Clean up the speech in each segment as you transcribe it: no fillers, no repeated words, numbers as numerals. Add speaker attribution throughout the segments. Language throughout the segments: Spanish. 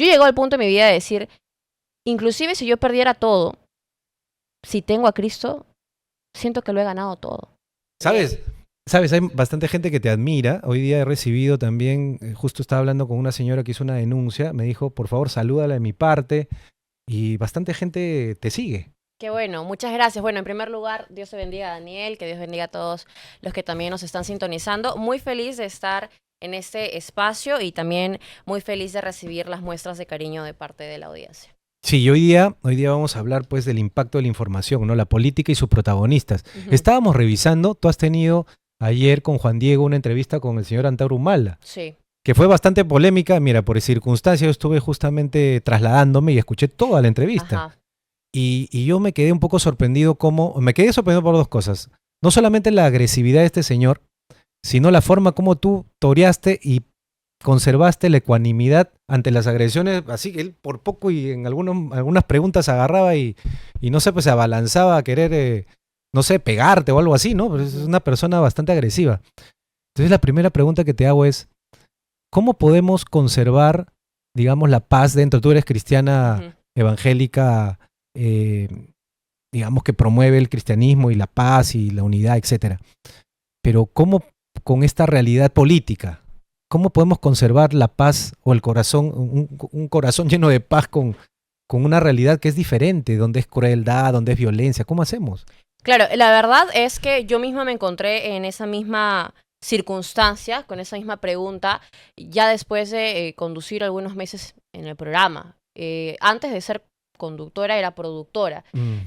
Speaker 1: Yo llego al punto de mi vida de decir, inclusive si yo perdiera todo, si tengo a Cristo, siento que lo he ganado todo.
Speaker 2: ¿Sabes? Sabes, hay bastante gente que te admira. Hoy día he recibido también, justo estaba hablando con una señora que hizo una denuncia, me dijo, por favor, salúdala de mi parte, y bastante gente te sigue.
Speaker 1: Qué bueno, muchas gracias. Bueno, en primer lugar, Dios te bendiga, Daniel, que Dios bendiga a todos los que también nos están sintonizando. Muy feliz de estar en este espacio y también muy feliz de recibir las muestras de cariño de parte de la audiencia.
Speaker 2: Sí, y hoy día vamos a hablar pues del impacto de la información, ¿no? La política y sus protagonistas. Estábamos revisando, tú has tenido ayer con Juan Diego una entrevista con el señor Antauro Humala,
Speaker 1: Sí.
Speaker 2: que fue bastante polémica. Mira, por circunstancias yo estuve justamente trasladándome y escuché toda la entrevista.
Speaker 1: Ajá.
Speaker 2: Y yo me quedé un poco sorprendido me quedé sorprendido por dos cosas. No solamente la agresividad de este señor, sino la forma como tú toreaste y conservaste la ecuanimidad ante las agresiones, así que él por poco y en algunas preguntas agarraba y no sé, pues se abalanzaba a querer, no sé, pegarte o algo así, ¿no? Pero es una persona bastante agresiva. Entonces la primera pregunta que te hago es, ¿cómo podemos conservar, digamos, la paz dentro? Tú eres cristiana evangélica, eh, digamos que promueve el cristianismo y la paz y la unidad, etcétera. Pero ¿cómo con esta realidad política? ¿Cómo podemos conservar la paz o el corazón, un corazón lleno de paz con una realidad que es diferente, donde es crueldad, donde es violencia? ¿Cómo hacemos?
Speaker 1: Claro, la verdad es que yo misma me encontré en esa misma circunstancia, con esa misma pregunta, ya después de conducir algunos meses en el programa. Antes de ser conductora era productora.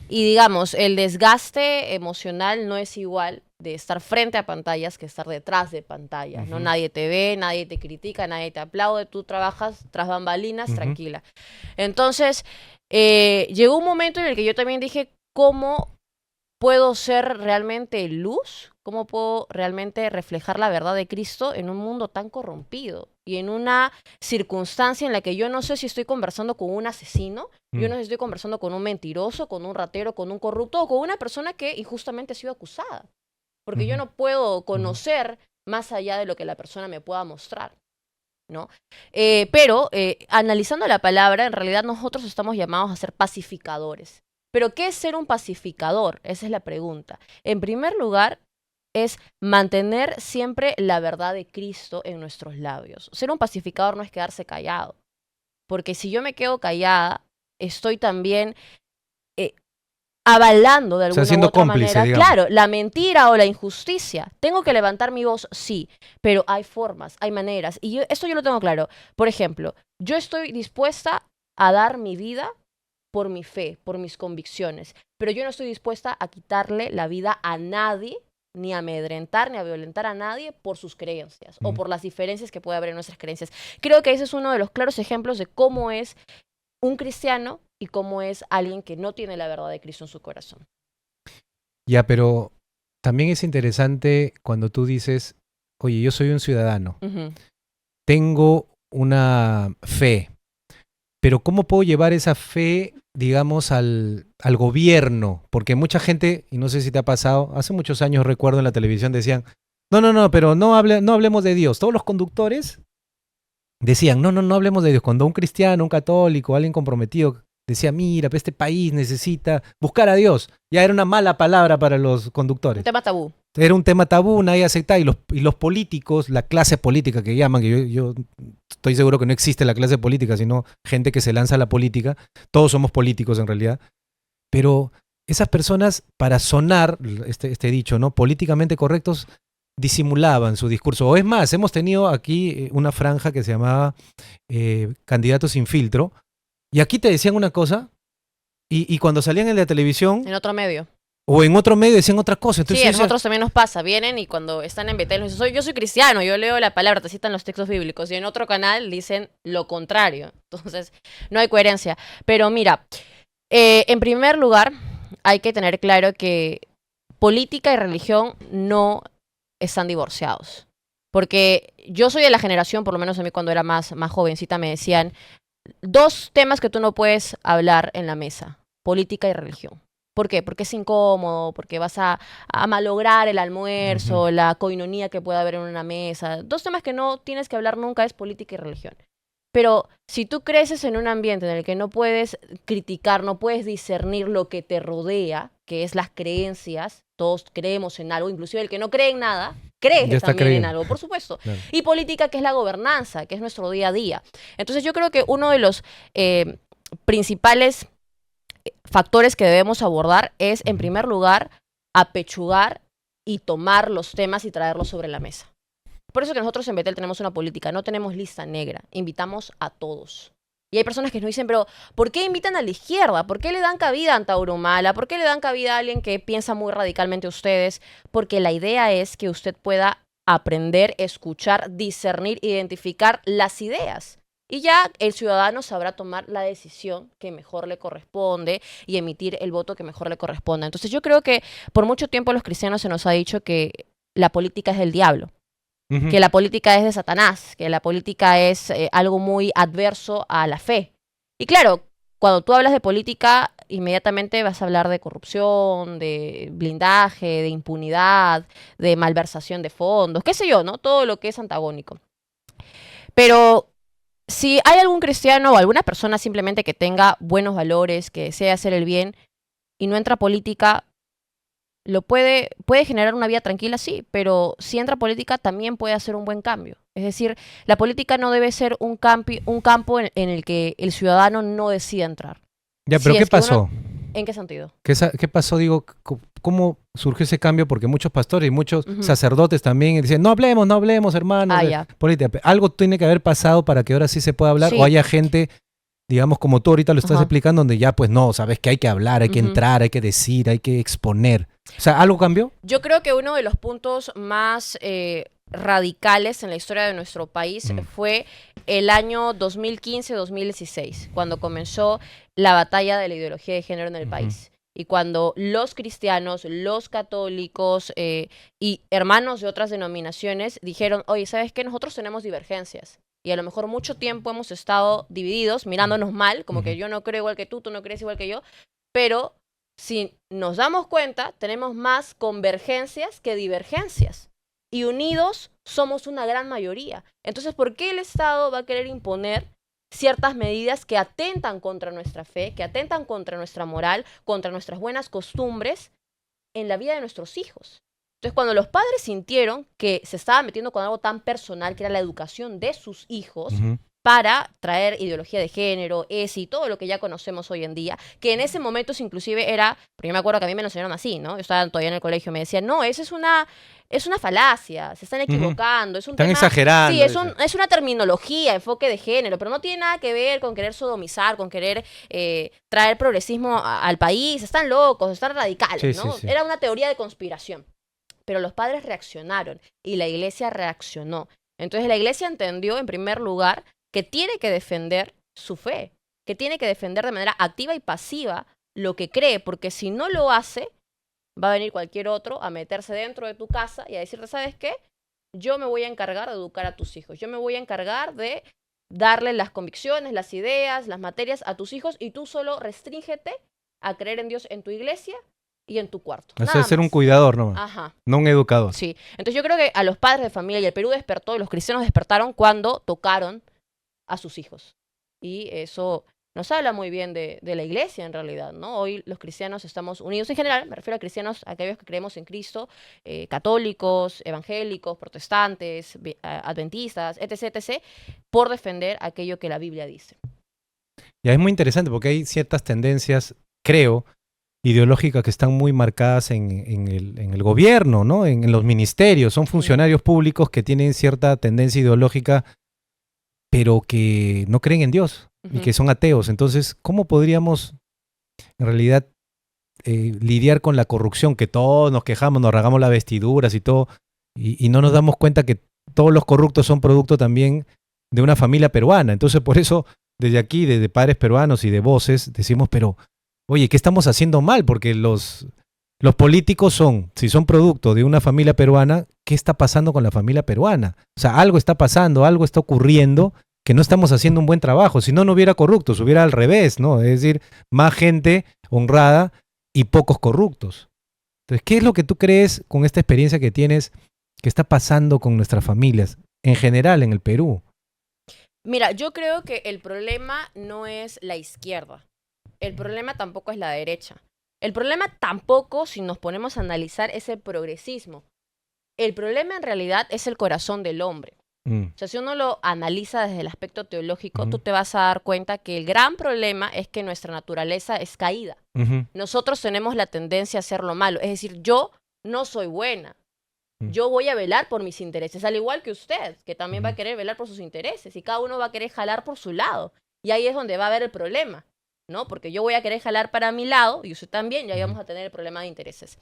Speaker 1: Y digamos, el desgaste emocional no es igual de estar frente a pantallas que estar detrás de pantallas, ¿no? Nadie te ve, nadie te critica, nadie te aplaude, tú trabajas tras bambalinas, tranquila. Entonces, llegó un momento en el que yo también dije, ¿cómo puedo ser realmente luz? ¿Cómo puedo realmente reflejar la verdad de Cristo en un mundo tan corrompido? Y en una circunstancia en la que yo no sé si estoy conversando con un asesino, yo no sé si estoy conversando con un mentiroso, con un ratero, con un corrupto o con una persona que injustamente ha sido acusada. Porque yo no puedo conocer más allá de lo que la persona me pueda mostrar, ¿no? Pero analizando la palabra, en realidad nosotros estamos llamados a ser pacificadores. ¿Pero qué es ser un pacificador? Esa es la pregunta. En primer lugar, es mantener siempre la verdad de Cristo en nuestros labios. Ser un pacificador no es quedarse callado, porque si yo me quedo callada, estoy también avalando de
Speaker 2: O sea,
Speaker 1: alguna u
Speaker 2: siendo
Speaker 1: otra
Speaker 2: cómplice,
Speaker 1: manera,
Speaker 2: digamos.
Speaker 1: claro, la mentira o la injusticia. Tengo que levantar mi voz, sí, pero hay formas, hay maneras. Y esto yo lo tengo claro. Por ejemplo, yo estoy dispuesta a dar mi vida por mi fe, por mis convicciones, pero yo no estoy dispuesta a quitarle la vida a nadie, ni a amedrentar, ni a violentar a nadie por sus creencias o por las diferencias que puede haber en nuestras creencias. Creo que ese es uno de los claros ejemplos de cómo es un cristiano y cómo es alguien que no tiene la verdad de Cristo en su corazón.
Speaker 2: Ya, pero también es interesante cuando tú dices, oye, yo soy un ciudadano, tengo una fe, pero ¿cómo puedo llevar esa fe, digamos, al gobierno? Porque mucha gente, y no sé si te ha pasado, hace muchos años recuerdo en la televisión decían, no, pero no hablemos de Dios. Todos los conductores decían, no hablemos de Dios. Cuando un cristiano, un católico, alguien comprometido decía, mira, este país necesita buscar a Dios, ya era una mala palabra para los
Speaker 1: Un
Speaker 2: conductores.
Speaker 1: tema tabú.
Speaker 2: Era un tema tabú, nadie aceptaba, y los políticos, la clase política que llaman, que yo estoy seguro que no existe la clase política, sino gente que se lanza a la política, todos somos políticos en realidad, pero esas personas, para sonar, este dicho, ¿no? Políticamente correctos, disimulaban su discurso. O es más, hemos tenido aquí una franja que se llamaba Candidatos sin filtro, y aquí te decían una cosa, y cuando salían en la televisión
Speaker 1: En otro medio.
Speaker 2: o en otro medio decían otra cosa. Entonces
Speaker 1: Sí, a
Speaker 2: yo decía,
Speaker 1: nosotros también nos pasa. Vienen y cuando están en Betel, nos dicen, yo soy cristiano, yo leo la palabra, te citan los textos bíblicos. Y en otro canal dicen lo contrario. Entonces, no hay coherencia. Pero mira, en primer lugar, hay que tener claro que política y religión no están divorciados. Porque yo soy de la generación, por lo menos a mí cuando era más jovencita, me decían, dos temas que tú no puedes hablar en la mesa, política y religión. ¿Por qué? Porque es incómodo, porque vas a malograr el almuerzo, la coinonía que puede haber en una mesa. Dos temas que no tienes que hablar nunca es política y religión. Pero si tú creces en un ambiente en el que no puedes criticar, no puedes discernir lo que te rodea, que es las creencias, todos creemos en algo, inclusive el que no cree en nada,
Speaker 2: Ya
Speaker 1: cree
Speaker 2: está
Speaker 1: también en
Speaker 2: creyendo.
Speaker 1: algo, por supuesto.
Speaker 2: Claro.
Speaker 1: Y política, que es la gobernanza, que es nuestro día a día. Entonces yo creo que uno de los principales factores que debemos abordar es, en primer lugar, apechugar y tomar los temas y traerlos sobre la mesa. Por eso que nosotros en Betel tenemos una política, no tenemos lista negra, invitamos a todos. Y hay personas que nos dicen, pero ¿por qué invitan a la izquierda? ¿Por qué le dan cabida a Antaurumala? ¿Por qué le dan cabida a alguien que piensa muy radicalmente a ustedes? Porque la idea es que usted pueda aprender, escuchar, discernir, identificar las ideas. Y ya el ciudadano sabrá tomar la decisión que mejor le corresponde y emitir el voto que mejor le corresponda. Entonces yo creo que por mucho tiempo a los cristianos se nos ha dicho que la política es del diablo, que la política es de Satanás, que la política es algo muy adverso a la fe. Y claro, cuando tú hablas de política, inmediatamente vas a hablar de corrupción, de blindaje, de impunidad, de malversación de fondos, qué sé yo, ¿no? Todo lo que es antagónico. Pero si hay algún cristiano o alguna persona simplemente que tenga buenos valores, que desea hacer el bien y no entra a política, puede generar una vida tranquila, sí, pero si entra a política también puede hacer un buen cambio. Es decir, la política no debe ser un campo en el que el ciudadano no decida entrar.
Speaker 2: Ya, pero
Speaker 1: Si
Speaker 2: ¿qué
Speaker 1: es que
Speaker 2: pasó?
Speaker 1: ¿En qué sentido?
Speaker 2: ¿Qué pasó? Digo, ¿cómo surgió ese cambio? Porque muchos pastores y muchos
Speaker 1: Ujú.
Speaker 2: sacerdotes también dicen, no hablemos, hermanos, de
Speaker 1: Ya.
Speaker 2: política. Algo tiene que haber pasado para que ahora sí se pueda hablar,
Speaker 1: Sí.
Speaker 2: o haya gente, digamos, como tú ahorita lo estás
Speaker 1: Ajá.
Speaker 2: explicando, donde ya, pues no, sabes que hay que hablar, hay que
Speaker 1: Ujú.
Speaker 2: entrar, hay que decir, hay que exponer. O sea, ¿algo cambió?
Speaker 1: Yo creo que uno de los puntos más radicales en la historia de nuestro país fue el año 2015-2016, cuando comenzó la batalla de la ideología de género en el país. Y cuando los cristianos, los católicos y hermanos de otras denominaciones dijeron, oye, ¿sabes qué? Nosotros tenemos divergencias. Y a lo mejor mucho tiempo hemos estado divididos, mirándonos mal, como que yo no creo igual que tú no crees igual que yo, pero si nos damos cuenta, tenemos más convergencias que divergencias. Y unidos somos una gran mayoría. Entonces, ¿por qué el Estado va a querer imponer ciertas medidas que atentan contra nuestra fe, que atentan contra nuestra moral, contra nuestras buenas costumbres en la vida de nuestros hijos? Entonces, cuando los padres sintieron que se estaba metiendo con algo tan personal, que era la educación de sus hijos, para traer ideología de género, y todo lo que ya conocemos hoy en día, que en ese momento inclusive era, porque yo me acuerdo que a mí me lo enseñaron así, ¿no? Yo estaba todavía en el colegio, me decían, no, eso es una falacia, se están equivocando, es un
Speaker 2: Están
Speaker 1: tema...
Speaker 2: exagerando.
Speaker 1: Sí, es una terminología, enfoque de género, pero no tiene nada que ver con querer sodomizar, con querer traer progresismo al país, están locos, están radicales,
Speaker 2: Sí,
Speaker 1: ¿no?
Speaker 2: sí, sí.
Speaker 1: Era una teoría de conspiración. Pero los padres reaccionaron y la iglesia reaccionó. Entonces la iglesia entendió, en primer lugar, que tiene que defender su fe, que tiene que defender de manera activa y pasiva lo que cree, porque si no lo hace, va a venir cualquier otro a meterse dentro de tu casa y a decirte, ¿sabes qué? Yo me voy a encargar de educar a tus hijos, yo me voy a encargar de darle las convicciones, las ideas, las materias a tus hijos y tú solo restríngete a creer en Dios en tu iglesia y en tu cuarto.
Speaker 2: O sea,
Speaker 1: Nada
Speaker 2: ser un
Speaker 1: más.
Speaker 2: cuidador nomás,
Speaker 1: Ajá.
Speaker 2: no un educador.
Speaker 1: Sí, entonces yo creo que a los padres de familia y el Perú despertó, y los cristianos despertaron cuando tocaron a sus hijos. Y eso nos habla muy bien de la iglesia en realidad, ¿no? Hoy los cristianos estamos unidos en general, me refiero a cristianos, a aquellos que creemos en Cristo, católicos, evangélicos, protestantes, adventistas, etc., etc., por defender aquello que la Biblia dice.
Speaker 2: Ya es muy interesante porque hay ciertas tendencias, creo, ideológicas que están muy marcadas en el gobierno, ¿no? En los ministerios. Son funcionarios públicos que tienen cierta tendencia ideológica, pero que no creen en Dios y que son ateos. Entonces, ¿cómo podríamos en realidad lidiar con la corrupción? Que todos nos quejamos, nos rasgamos las vestiduras y todo, y no nos damos cuenta que todos los corruptos son producto también de una familia peruana. Entonces, por eso, desde aquí, desde Padres Peruanos y de Voces, decimos, pero oye, ¿qué estamos haciendo mal? Porque los políticos si son producto de una familia peruana, ¿qué está pasando con la familia peruana? O sea, algo está pasando, algo está ocurriendo, que no estamos haciendo un buen trabajo. Si no, no hubiera corruptos, hubiera al revés, ¿no? Es decir, más gente honrada y pocos corruptos. Entonces, ¿qué es lo que tú crees con esta experiencia que tienes que está pasando con nuestras familias en general en el Perú?
Speaker 1: Mira, yo creo que el problema no es la izquierda. El problema tampoco es la derecha. El problema tampoco, si nos ponemos a analizar, es el progresismo. El problema en realidad es el corazón del hombre. O sea, si uno lo analiza desde el aspecto teológico, tú te vas a dar cuenta que el gran problema es que nuestra naturaleza es caída. Nosotros tenemos la tendencia a hacer lo malo. Es decir, yo no soy buena. Yo voy a velar por mis intereses, al igual que usted, que también va a querer velar por sus intereses. Y cada uno va a querer jalar por su lado. Y ahí es donde va a haber el problema, ¿no? Porque yo voy a querer jalar para mi lado y usted también, y ahí vamos a tener el problema de intereses.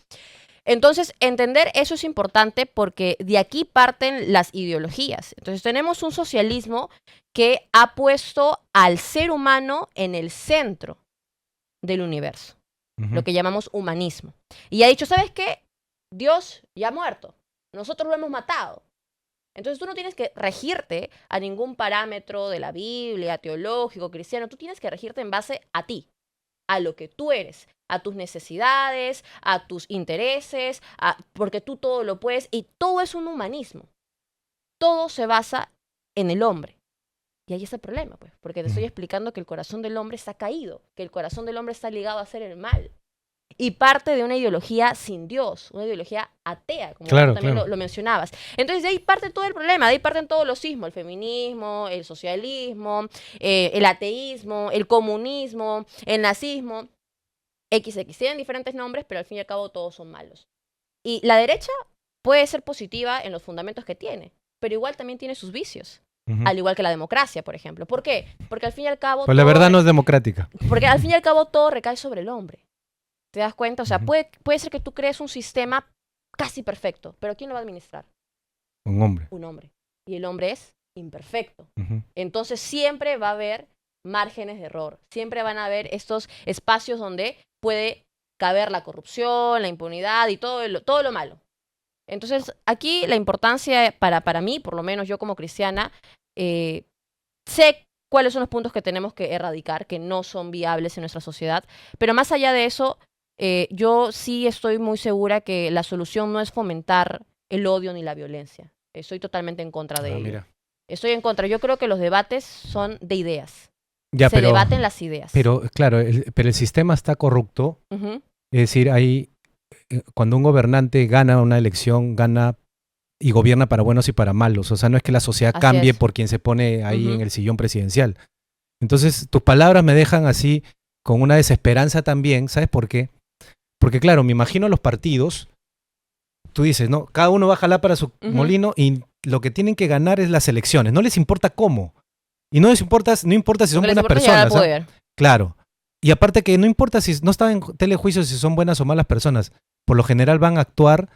Speaker 1: Entonces, entender eso es importante porque de aquí parten las ideologías. Entonces, tenemos un socialismo que ha puesto al ser humano en el centro del universo, lo que llamamos humanismo. Y ha dicho, ¿sabes qué? Dios ya ha muerto. Nosotros lo hemos matado. Entonces, tú no tienes que regirte a ningún parámetro de la Biblia, teológico, cristiano. Tú tienes que regirte en base a ti, a lo que tú eres, a tus necesidades, a tus intereses, porque tú todo lo puedes y todo es un humanismo. Todo se basa en el hombre. Y ahí está el problema, pues, porque te estoy explicando que el corazón del hombre está caído, que el corazón del hombre está ligado a hacer el mal. Y parte de una ideología sin Dios, una ideología atea, como
Speaker 2: Claro,
Speaker 1: también
Speaker 2: claro.
Speaker 1: lo mencionabas. Entonces de ahí parte todo el problema, de ahí parten todos los sismos, el feminismo, el socialismo, el ateísmo, el comunismo, el nazismo. XX. Tienen diferentes nombres, pero al fin y al cabo todos son malos. Y la derecha puede ser positiva en los fundamentos que tiene, pero igual también tiene sus vicios. Al igual que la democracia, por ejemplo. ¿Por qué? Porque al fin y al cabo...
Speaker 2: Pues la verdad no es democrática.
Speaker 1: Porque al fin y al cabo todo recae sobre el hombre. ¿Te das cuenta? O sea, puede ser que tú crees un sistema casi perfecto, pero ¿quién lo va a administrar?
Speaker 2: Un hombre.
Speaker 1: Un hombre. Y el hombre es imperfecto. Entonces siempre va a haber márgenes de error. Siempre van a haber estos espacios donde puede caber la corrupción, la impunidad y todo lo malo. Entonces, aquí la importancia para mí, por lo menos yo como cristiana, sé cuáles son los puntos que tenemos que erradicar, que no son viables en nuestra sociedad, pero más allá de eso, yo sí estoy muy segura que la solución no es fomentar el odio ni la violencia. Estoy totalmente en contra de ello.
Speaker 2: Mira.
Speaker 1: Estoy en contra. Yo creo que los debates son de ideas.
Speaker 2: Ya,
Speaker 1: Se debaten las ideas.
Speaker 2: Pero claro, pero el sistema está corrupto. Es decir, cuando un gobernante gana una elección, gana y gobierna para buenos y para malos. O sea, no es que la sociedad
Speaker 1: Así
Speaker 2: cambie
Speaker 1: es.
Speaker 2: por quien se pone ahí en el sillón presidencial. Entonces, tus palabras me dejan así con una desesperanza también. ¿Sabes por qué? Porque claro, me imagino los partidos, tú dices, ¿no? Cada uno va a jalar para su molino y lo que tienen que ganar es las elecciones. No les importa cómo. Y no importa si son buenas personas. Claro. Y aparte que no importa si no están en telejuicio si son buenas o malas personas. Por lo general van a actuar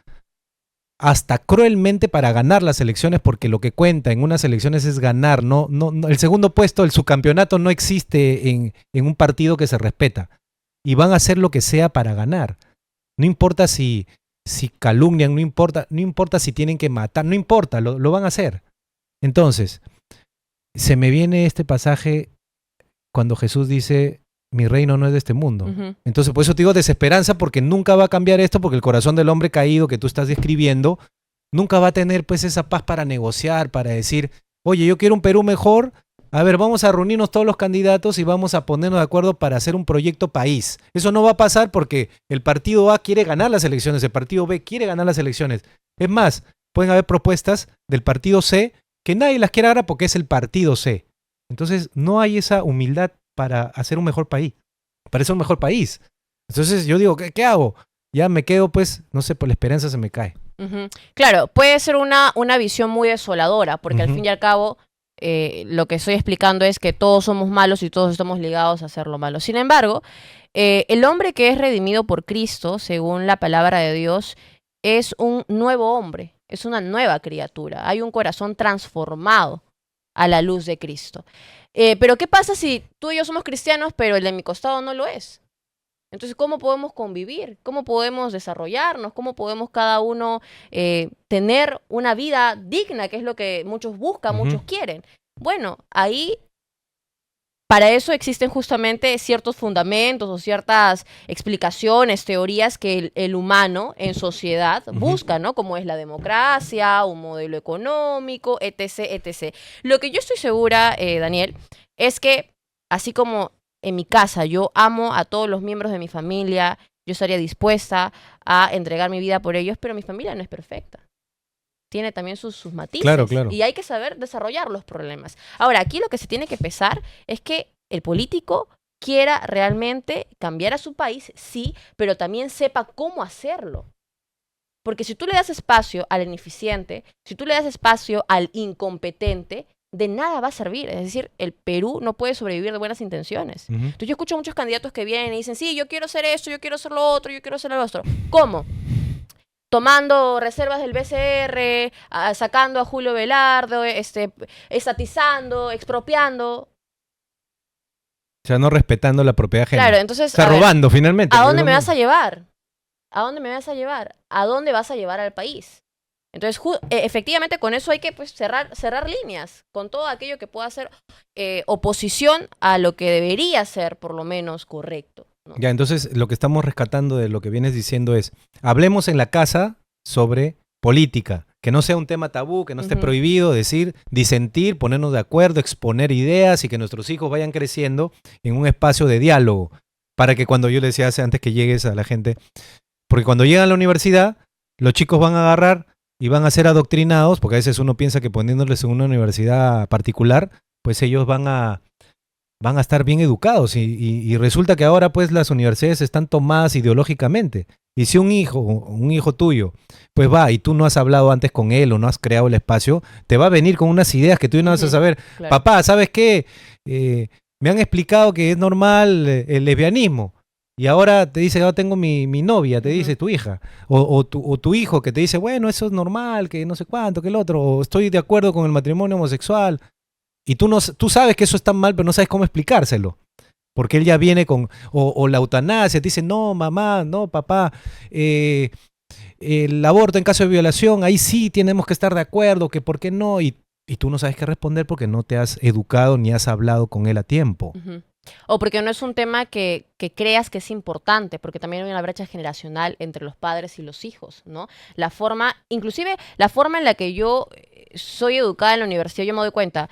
Speaker 2: hasta cruelmente para ganar las elecciones, porque lo que cuenta en unas elecciones es ganar. No, el segundo puesto, el subcampeonato no existe en un partido que se respeta. Y van a hacer lo que sea para ganar. No importa si calumnian, no importa si tienen que matar, no importa, lo van a hacer. Entonces, se me viene este pasaje cuando Jesús dice, mi reino no es de este mundo. Entonces, por eso te digo desesperanza, porque nunca va a cambiar esto, porque el corazón del hombre caído que tú estás describiendo, nunca va a tener pues esa paz para negociar, para decir, oye, yo quiero un Perú mejor, a ver, vamos a reunirnos todos los candidatos y vamos a ponernos de acuerdo para hacer un proyecto país. Eso no va a pasar porque el partido A quiere ganar las elecciones, el partido B quiere ganar las elecciones. Es más, pueden haber propuestas del partido C que nadie las quiere agarrar porque es el partido C. Entonces, no hay esa humildad para hacer un mejor país, para ser un mejor país. Entonces, yo digo, ¿qué hago? Ya me quedo, pues, no sé, por la esperanza se me cae.
Speaker 1: Claro, puede ser una visión muy desoladora, porque al fin y al cabo, lo que estoy explicando es que todos somos malos y todos estamos ligados a hacer lo malo. Sin embargo, el hombre que es redimido por Cristo, según la palabra de Dios, es un nuevo hombre, es una nueva criatura. Hay un corazón transformado a la luz de Cristo. Pero ¿qué pasa si tú y yo somos cristianos, pero el de mi costado no lo es? Entonces, ¿cómo podemos convivir? ¿Cómo podemos desarrollarnos? ¿Cómo podemos cada uno tener una vida digna, que es lo que muchos buscan, muchos quieren? Bueno, ahí para eso existen justamente ciertos fundamentos o ciertas explicaciones, teorías que el humano en sociedad busca, ¿no? Como es la democracia, un modelo económico, etc., etc. Lo que yo estoy segura, Daniel, es que así como en mi casa yo amo a todos los miembros de mi familia, yo estaría dispuesta a entregar mi vida por ellos, pero mi familia no es perfecta. Tiene también sus matices.
Speaker 2: Claro, claro.
Speaker 1: Y hay que saber desarrollar los problemas. Ahora, aquí lo que se tiene que pesar es que el político quiera realmente cambiar a su país, sí, pero también sepa cómo hacerlo. Porque si tú le das espacio al ineficiente, si tú le das espacio al incompetente, de nada va a servir. Es decir, el Perú no puede sobrevivir de buenas intenciones. Entonces yo escucho a muchos candidatos que vienen y dicen, sí, yo quiero hacer esto, yo quiero hacer lo otro, yo quiero hacer lo otro. ¿Cómo? Tomando reservas del BCR, sacando a Julio Velardo, estatizando, expropiando.
Speaker 2: O sea, no respetando la propiedad ajena.
Speaker 1: Claro, entonces,
Speaker 2: o sea, robando finalmente.
Speaker 1: ¿a dónde me vas a llevar? ¿A dónde me vas a llevar? ¿A dónde vas a llevar al país? Entonces, efectivamente, con eso hay que pues, cerrar líneas, con todo aquello que pueda ser oposición a lo que debería ser, por lo menos, correcto, ¿no?
Speaker 2: Ya, entonces lo que estamos rescatando de lo que vienes diciendo es, hablemos en la casa sobre política, que no sea un tema tabú, que no esté prohibido decir, disentir, ponernos de acuerdo, exponer ideas y que nuestros hijos vayan creciendo en un espacio de diálogo, para que cuando yo le decía antes que llegues a la gente, porque cuando llegan a la universidad, los chicos van a agarrar y van a ser adoctrinados, porque a veces uno piensa que poniéndoles en una universidad particular, pues ellos van a estar bien educados y resulta que ahora pues las universidades están tomadas ideológicamente. Y si un hijo tuyo, pues va y tú no has hablado antes con él o no has creado el espacio, te va a venir con unas ideas que tú no vas a saber. Claro. Papá, ¿sabes qué? Me han explicado que es normal el lesbianismo. Y ahora te dice, ahora tengo mi novia, te dice tu hija. O tu hijo que te dice, bueno, eso es normal, que no sé cuánto, que el otro. O estoy de acuerdo con el matrimonio homosexual. Y tú sabes que eso está mal, pero no sabes cómo explicárselo. Porque él ya viene con... O la eutanasia, te dice, no, mamá, no, papá. El aborto en caso de violación, ahí sí tenemos que estar de acuerdo, que por qué no. Y tú no sabes qué responder porque no te has educado ni has hablado con él a tiempo.
Speaker 1: O porque no es un tema que creas que es importante, porque también hay una brecha generacional entre los padres y los hijos, ¿no? Inclusive la forma en la que yo soy educada en la universidad, yo me doy cuenta,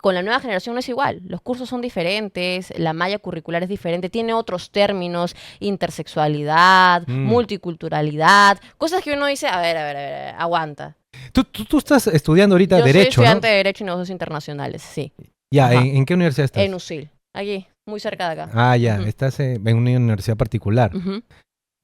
Speaker 1: con la nueva generación no es igual, los cursos son diferentes, la malla curricular es diferente, tiene otros términos, intersexualidad, multiculturalidad, cosas que uno dice, a ver, aguanta.
Speaker 2: Tú estás estudiando ahorita Derecho, ¿no? Yo
Speaker 1: soy estudiante de Derecho y Negocios Internacionales, sí.
Speaker 2: Ya, ¿en qué universidad estás?
Speaker 1: En USIL, allí, muy cerca de acá.
Speaker 2: Ah, ya, estás en una universidad particular.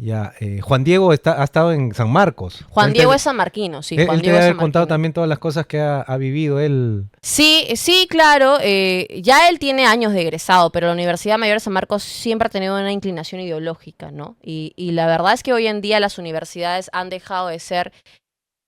Speaker 2: Ya, Juan Diego ha estado en San Marcos.
Speaker 1: Juan Diego es sanmarquino, sí.
Speaker 2: Juan Diego te ha contado también todas las cosas que ha vivido él.
Speaker 1: Sí, claro. Ya él tiene años de egresado, pero la Universidad Mayor de San Marcos siempre ha tenido una inclinación ideológica, ¿no? Y la verdad es que hoy en día las universidades han dejado de ser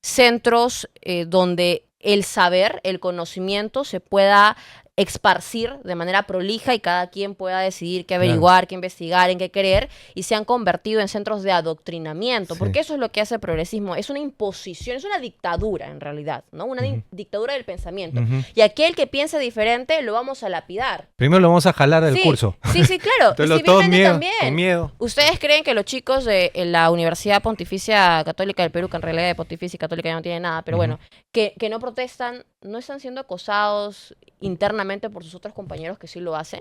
Speaker 1: centros donde el saber, el conocimiento se pueda esparcir de manera prolija y cada quien pueda decidir qué averiguar, qué investigar, en qué creer, y se han convertido en centros de adoctrinamiento, porque eso es lo que hace el progresismo, es una imposición, es una dictadura en realidad, ¿no? Una dictadura del pensamiento. Y aquel que piense diferente lo vamos a lapidar.
Speaker 2: Primero lo vamos a jalar del curso.
Speaker 1: Sí, claro.
Speaker 2: Entonces, todos con miedo.
Speaker 1: ¿Ustedes creen que los chicos de la Universidad Pontificia Católica del Perú, que en realidad de Pontificia y Católica ya no tiene nada, pero bueno, que no protestan, no están siendo acosados internamente por sus otros compañeros que sí lo hacen?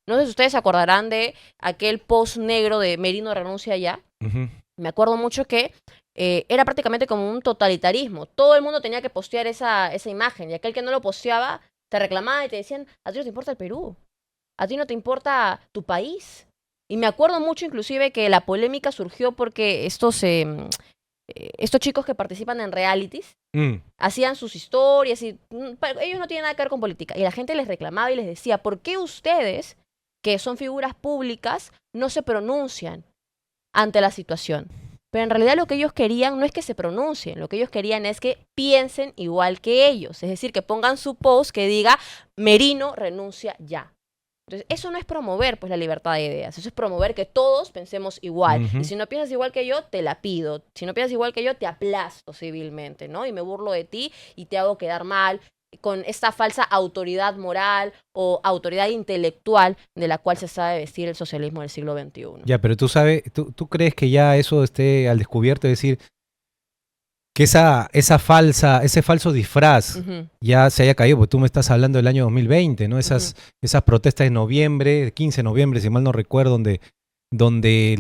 Speaker 1: No sé si ustedes se acordarán de aquel post negro de Merino renuncia ya. Me acuerdo mucho que era prácticamente como un totalitarismo. Todo el mundo tenía que postear esa imagen y aquel que no lo posteaba te reclamaba y te decían, a ti no te importa el Perú, a ti no te importa tu país. Y me acuerdo mucho inclusive que la polémica surgió porque estos chicos que participan en realities hacían sus historias y ellos no tienen nada que ver con política. Y la gente les reclamaba y les decía, ¿por qué ustedes, que son figuras públicas, no se pronuncian ante la situación? Pero en realidad lo que ellos querían no es que se pronuncien, lo que ellos querían es que piensen igual que ellos. Es decir, que pongan su post que diga, Merino renuncia ya. Entonces, eso no es promover pues la libertad de ideas, eso es promover que todos pensemos igual. Y si no piensas igual que yo, te la pido. Si no piensas igual que yo, te aplasto civilmente, ¿no? Y me burlo de ti y te hago quedar mal. con esta falsa autoridad moral o autoridad intelectual de la cual se sabe vestir el socialismo del siglo XXI.
Speaker 2: Ya, pero tú sabes, tú crees que ya eso esté al descubierto, es decir, que ese falso disfraz
Speaker 1: Ujú,
Speaker 2: ya se haya caído, porque tú me estás hablando del año 2020, ¿no? Esas protestas de noviembre, el 15 de noviembre, si mal no recuerdo, donde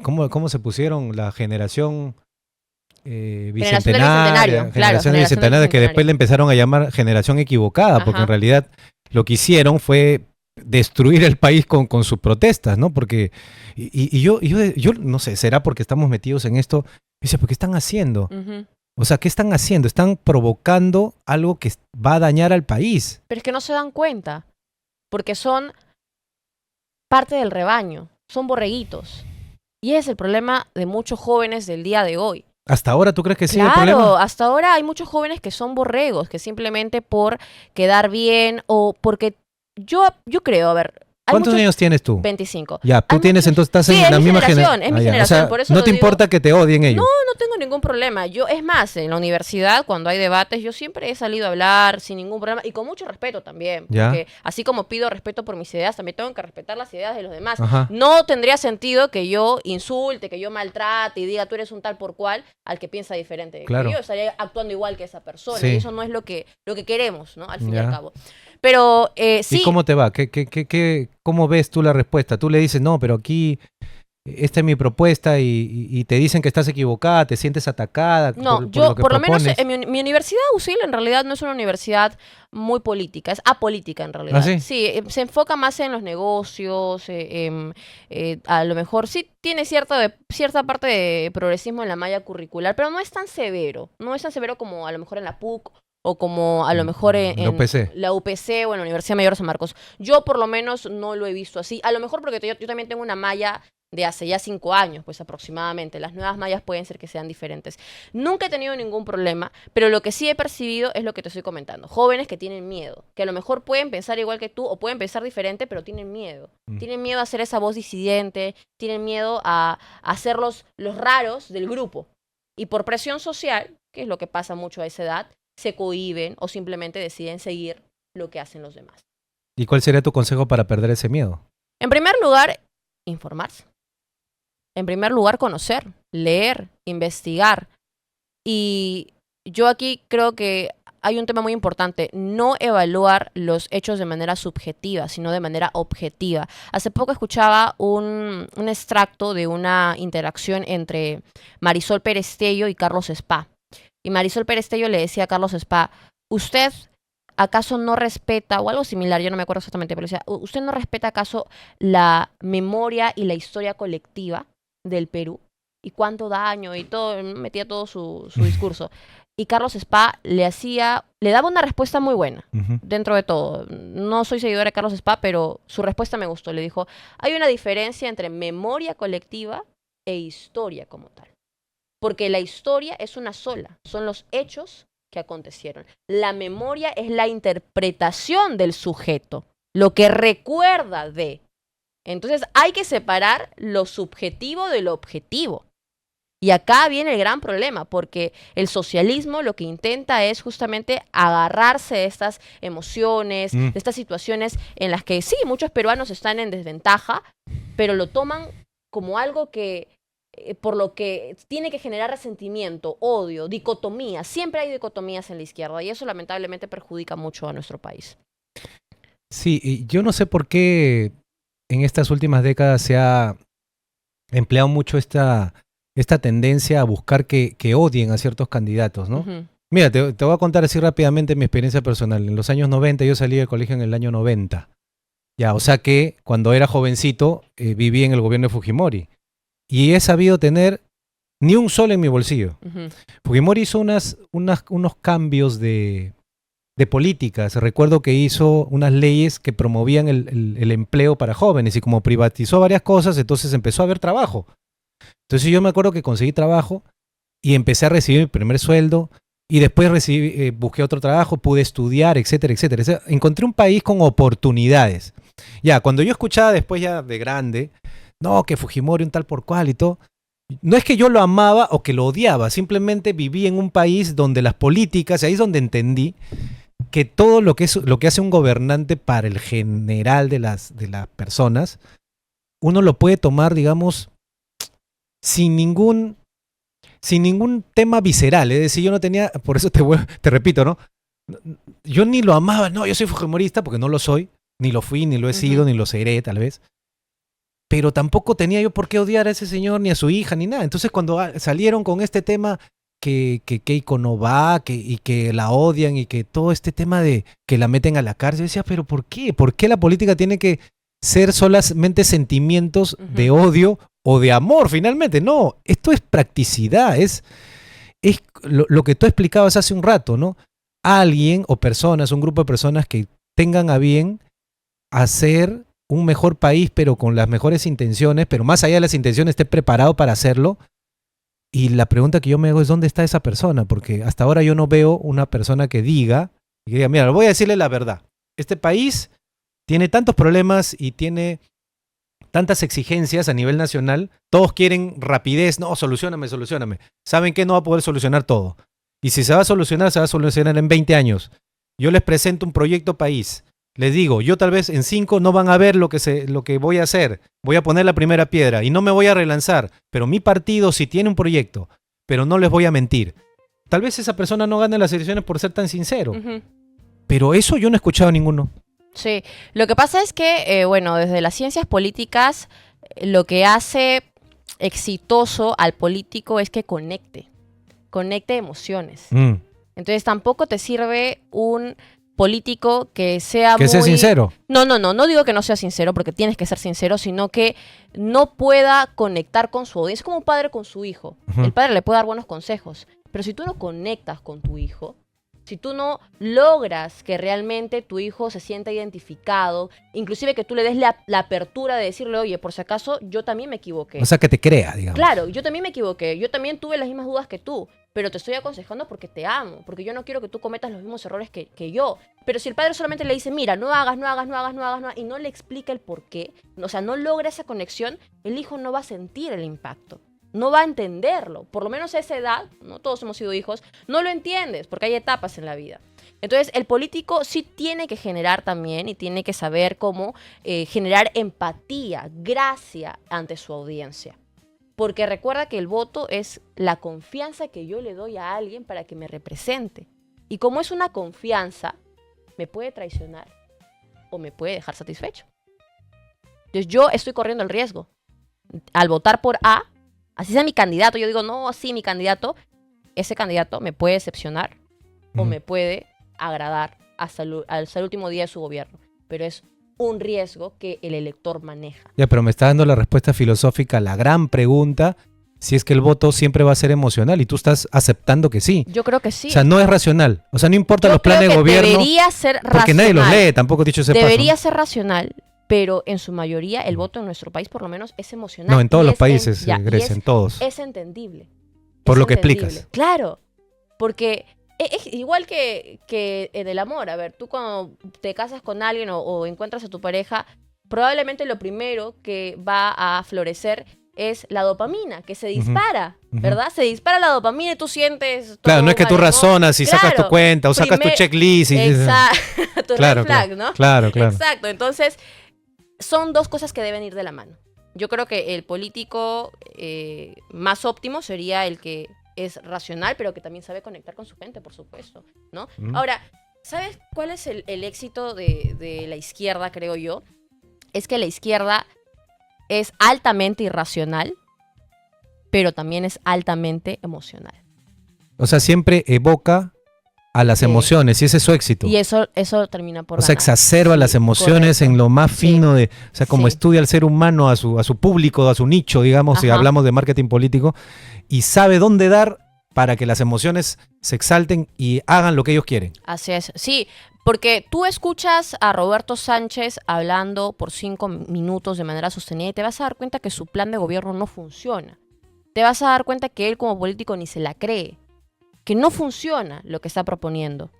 Speaker 2: ¿cómo se pusieron? La generación
Speaker 1: Generación del Bicentenario, claro,
Speaker 2: generación del
Speaker 1: generación del
Speaker 2: Bicentenario, que después
Speaker 1: Bicentenario.
Speaker 2: le empezaron a llamar generación equivocada, porque en
Speaker 1: Ajá.
Speaker 2: realidad lo que hicieron fue destruir el país con sus protestas, ¿no? Porque, yo no sé, ¿será porque estamos metidos en esto? Dice, ¿pero qué están haciendo?
Speaker 1: Ujú.
Speaker 2: O sea, ¿qué están haciendo? Están provocando algo que va a dañar al país.
Speaker 1: Pero es que no se dan cuenta, porque son parte del rebaño, son borreguitos. Y ese es el problema de muchos jóvenes del día de hoy.
Speaker 2: ¿Hasta ahora tú crees que sí el
Speaker 1: Claro,
Speaker 2: problema?
Speaker 1: hasta ahora hay muchos jóvenes que son borregos, que simplemente por quedar bien o porque yo creo, a ver, hay
Speaker 2: ¿Cuántos
Speaker 1: muchos
Speaker 2: años tienes tú?
Speaker 1: 25.
Speaker 2: Ya, tú
Speaker 1: Hay
Speaker 2: tienes
Speaker 1: muchos,
Speaker 2: entonces, estás
Speaker 1: sí,
Speaker 2: en
Speaker 1: es
Speaker 2: la
Speaker 1: mi
Speaker 2: misma
Speaker 1: generación, es mi
Speaker 2: ya. O
Speaker 1: generación,
Speaker 2: sea,
Speaker 1: por eso
Speaker 2: no
Speaker 1: lo
Speaker 2: te
Speaker 1: digo.
Speaker 2: importa que te odien ellos.
Speaker 1: No tengo ningún problema. Yo, es más, en la universidad, cuando hay debates, yo siempre he salido a hablar sin ningún problema y con mucho respeto también.
Speaker 2: Ya.
Speaker 1: Porque así como pido respeto por mis ideas, también tengo que respetar las ideas de los demás.
Speaker 2: Ajá.
Speaker 1: No tendría sentido que yo insulte, que yo maltrate y diga tú eres un tal por cual al que piensa diferente.
Speaker 2: Claro.
Speaker 1: Que yo estaría actuando igual que esa persona.
Speaker 2: Sí.
Speaker 1: Y eso no es lo que queremos, ¿no? Al fin y
Speaker 2: Ya.
Speaker 1: al cabo. Pero sí.
Speaker 2: ¿Y cómo te va? ¿Cómo ves tú la respuesta? Tú le dices, no, pero aquí esta es mi propuesta y te dicen que estás equivocada, te sientes atacada
Speaker 1: No,
Speaker 2: por
Speaker 1: yo
Speaker 2: lo que
Speaker 1: por lo menos
Speaker 2: propones.
Speaker 1: en mi universidad UCIL en realidad no es una universidad muy política, es apolítica en realidad.
Speaker 2: ¿Ah, sí?
Speaker 1: Sí, se enfoca más en los negocios, a lo mejor sí tiene cierta parte de progresismo en la malla curricular, pero no es tan severo, no es tan severo como a lo mejor en la PUC o como a lo mejor
Speaker 2: La
Speaker 1: en
Speaker 2: UPC.
Speaker 1: la UPC o en la Universidad Mayor de San Marcos. Yo por lo menos no lo he visto así, a lo mejor porque yo también tengo una malla de hace ya 5 años, pues aproximadamente. Las nuevas mallas pueden ser que sean diferentes. Nunca he tenido ningún problema, pero lo que sí he percibido es lo que te estoy comentando. Jóvenes que tienen miedo, que a lo mejor pueden pensar igual que tú o pueden pensar diferente, pero tienen miedo. Tienen miedo a ser esa voz disidente, tienen miedo a ser los raros del grupo. Y por presión social, que es lo que pasa mucho a esa edad, se cohíben o simplemente deciden seguir lo que hacen los demás.
Speaker 2: ¿Y cuál sería tu consejo para perder ese miedo?
Speaker 1: En primer lugar, informarse. En primer lugar, conocer, leer, investigar. Y yo aquí creo que hay un tema muy importante, no evaluar los hechos de manera subjetiva, sino de manera objetiva. Hace poco escuchaba un extracto de una interacción entre Marisol Perestello y Carlos Spa. Y Marisol Perestello le decía a Carlos Spa, ¿usted acaso no respeta, o algo similar, yo no me acuerdo exactamente, pero decía, ¿usted no respeta acaso la memoria y la historia colectiva del Perú? Y cuánto daño y todo, metía todo su discurso. Y Carlos Spa le daba una respuesta muy buena, dentro de todo. No soy seguidora de Carlos Spa, pero su respuesta me gustó. Le dijo, hay una diferencia entre memoria colectiva e historia como tal. Porque la historia es una sola, son los hechos que acontecieron. La memoria es la interpretación del sujeto, lo que recuerda de. Entonces hay que separar lo subjetivo de lo objetivo. Y acá viene el gran problema, porque el socialismo lo que intenta es justamente agarrarse de estas emociones, de estas situaciones en las que sí, muchos peruanos están en desventaja, pero lo toman como algo que por lo que tiene que generar resentimiento, odio, dicotomía. Siempre hay dicotomías en la izquierda y eso lamentablemente perjudica mucho a nuestro país.
Speaker 2: Sí, y yo no sé por qué en estas últimas décadas se ha empleado mucho esta tendencia a buscar que odien a ciertos candidatos, ¿no? Mira, te voy a contar así rápidamente mi experiencia personal. En los años 90, yo salí del colegio en el año 90. Ya, o sea que cuando era jovencito viví en el gobierno de Fujimori. Y he sabido tener ni un sol en mi bolsillo. Fujimori hizo unos cambios de políticas. Recuerdo que hizo unas leyes que promovían el empleo para jóvenes y como privatizó varias cosas, entonces empezó a haber trabajo. Entonces yo me acuerdo que conseguí trabajo y empecé a recibir mi primer sueldo y después busqué otro trabajo, pude estudiar, etcétera, etcétera. O sea, encontré un país con oportunidades. Ya, cuando yo escuchaba después ya de grande, no, que Fujimori un tal por cual y todo, no es que yo lo amaba o que lo odiaba, simplemente viví en un país donde las políticas, y ahí es donde entendí que todo lo que hace un gobernante para el general de las personas, uno lo puede tomar, digamos, sin ningún tema visceral. Es decir, yo no tenía, por eso te repito, ¿no? Yo ni lo amaba, no, yo soy fujimorista porque no lo soy, ni lo fui, ni lo he sido, ni lo seré, tal vez. Pero tampoco tenía yo por qué odiar a ese señor, ni a su hija, ni nada. Entonces cuando salieron con este tema que Keiko no va, y que la odian, y que todo este tema de que la meten a la cárcel, yo decía, pero ¿por qué? ¿Por qué la política tiene que ser solamente sentimientos de odio o de amor, finalmente? No, esto es practicidad, es lo que tú explicabas hace un rato, ¿no? Alguien o personas, un grupo de personas que tengan a bien hacer un mejor país, pero con las mejores intenciones, pero más allá de las intenciones esté preparado para hacerlo. Y la pregunta que yo me hago es, ¿dónde está esa persona? Porque hasta ahora yo no veo una persona que diga, mira, voy a decirle la verdad. Este país tiene tantos problemas y tiene tantas exigencias a nivel nacional. Todos quieren rapidez. No, solucioname. ¿Saben qué? No va a poder solucionar todo. Y si se va a solucionar en 20 años. Yo les presento un proyecto país. Les digo, yo tal vez en 5 no van a ver lo que voy a hacer. Voy a poner la primera piedra y no me voy a relanzar. Pero mi partido sí tiene un proyecto. Pero no les voy a mentir. Tal vez esa persona no gane las elecciones por ser tan sincero. Pero eso yo no he escuchado a ninguno.
Speaker 1: Sí, lo que pasa es que, bueno, desde las ciencias políticas, lo que hace exitoso al político es que conecte emociones. Entonces tampoco te sirve un político que sea
Speaker 2: sea sincero.
Speaker 1: No digo que no sea sincero, porque tienes que ser sincero, sino que no pueda conectar con su audiencia. Es como un padre con su hijo. El padre le puede dar buenos consejos, pero si tú no conectas con tu hijo, si tú no logras que realmente tu hijo se sienta identificado, inclusive que tú le des la apertura de decirle, oye, por si acaso, yo también me equivoqué.
Speaker 2: O sea, que te crea, digamos.
Speaker 1: Claro, yo también me equivoqué, yo también tuve las mismas dudas que tú, pero te estoy aconsejando porque te amo, porque yo no quiero que tú cometas los mismos errores que yo. Pero si el padre solamente le dice, mira, no hagas, y no le explica el por qué, o sea, no logra esa conexión, el hijo no va a sentir el impacto. No va a entenderlo, por lo menos a esa edad, no todos hemos sido hijos, no lo entiendes, porque hay etapas en la vida. Entonces, el político sí tiene que generar también y tiene que saber cómo generar empatía, gracia ante su audiencia. Porque recuerda que el voto es la confianza que yo le doy a alguien para que me represente. Y como es una confianza, me puede traicionar o me puede dejar satisfecho. Entonces, yo estoy corriendo el riesgo. Al votar por A, así sea mi candidato, yo digo, no, sí, mi candidato, ese candidato me puede decepcionar o me puede agradar hasta el último día de su gobierno. Pero es un riesgo que el elector maneja.
Speaker 2: Ya, pero me está dando la respuesta filosófica a la gran pregunta, si es que el voto siempre va a ser emocional, y tú estás aceptando que sí.
Speaker 1: Yo creo que sí.
Speaker 2: O sea, no es racional. O sea, no importa los planes de gobierno.
Speaker 1: Debería ser racional.
Speaker 2: Porque nadie los lee, tampoco dicho ese paso.
Speaker 1: Debería ser racional. Pero en su mayoría el voto en nuestro país por lo menos es emocional.
Speaker 2: No, en todos los países, Grecia, en todos.
Speaker 1: Es entendible.
Speaker 2: Por lo que explicas.
Speaker 1: Claro, porque es igual que en el amor. A ver, tú cuando te casas con alguien o encuentras a tu pareja, probablemente lo primero que va a florecer es la dopamina, que se dispara, ¿verdad? Se dispara la dopamina y tú sientes todo.
Speaker 2: Claro, no es que tú razonas y sacas tu cuenta o sacas tu checklist.
Speaker 1: Exacto, tu red flag, ¿no?
Speaker 2: Claro.
Speaker 1: Exacto, entonces son dos cosas que deben ir de la mano. Yo creo que el político más óptimo sería el que es racional, pero que también sabe conectar con su gente, por supuesto, ¿no? Ahora, ¿sabes cuál es el éxito de la izquierda, creo yo? Es que la izquierda es altamente irracional, pero también es altamente emocional.
Speaker 2: O sea, siempre evoca a las emociones, y ese es su éxito.
Speaker 1: Y eso termina por
Speaker 2: ganar. Exacerba las emociones en lo más fino de, o sea, como estudia al ser humano, a su público, a su nicho, digamos, si hablamos de marketing político, y sabe dónde dar para que las emociones se exalten y hagan lo que ellos quieren.
Speaker 1: Así es, sí, porque tú escuchas a Roberto Sánchez hablando por 5 minutos de manera sostenida y te vas a dar cuenta que su plan de gobierno no funciona. Te vas a dar cuenta que él como político ni se la cree, que no funciona lo que está proponiendo.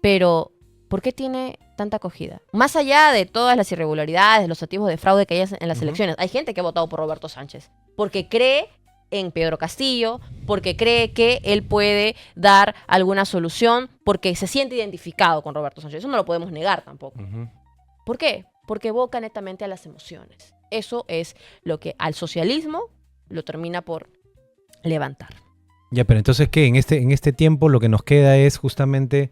Speaker 1: Pero, ¿por qué tiene tanta acogida? Más allá de todas las irregularidades, los activos de fraude que hay en las elecciones, hay gente que ha votado por Roberto Sánchez porque cree en Pedro Castillo, porque cree que él puede dar alguna solución, porque se siente identificado con Roberto Sánchez. Eso no lo podemos negar tampoco. ¿Por qué? Porque evoca netamente a las emociones. Eso es lo que al socialismo lo termina por levantar.
Speaker 2: Ya, pero entonces, ¿qué? En este tiempo lo que nos queda es justamente...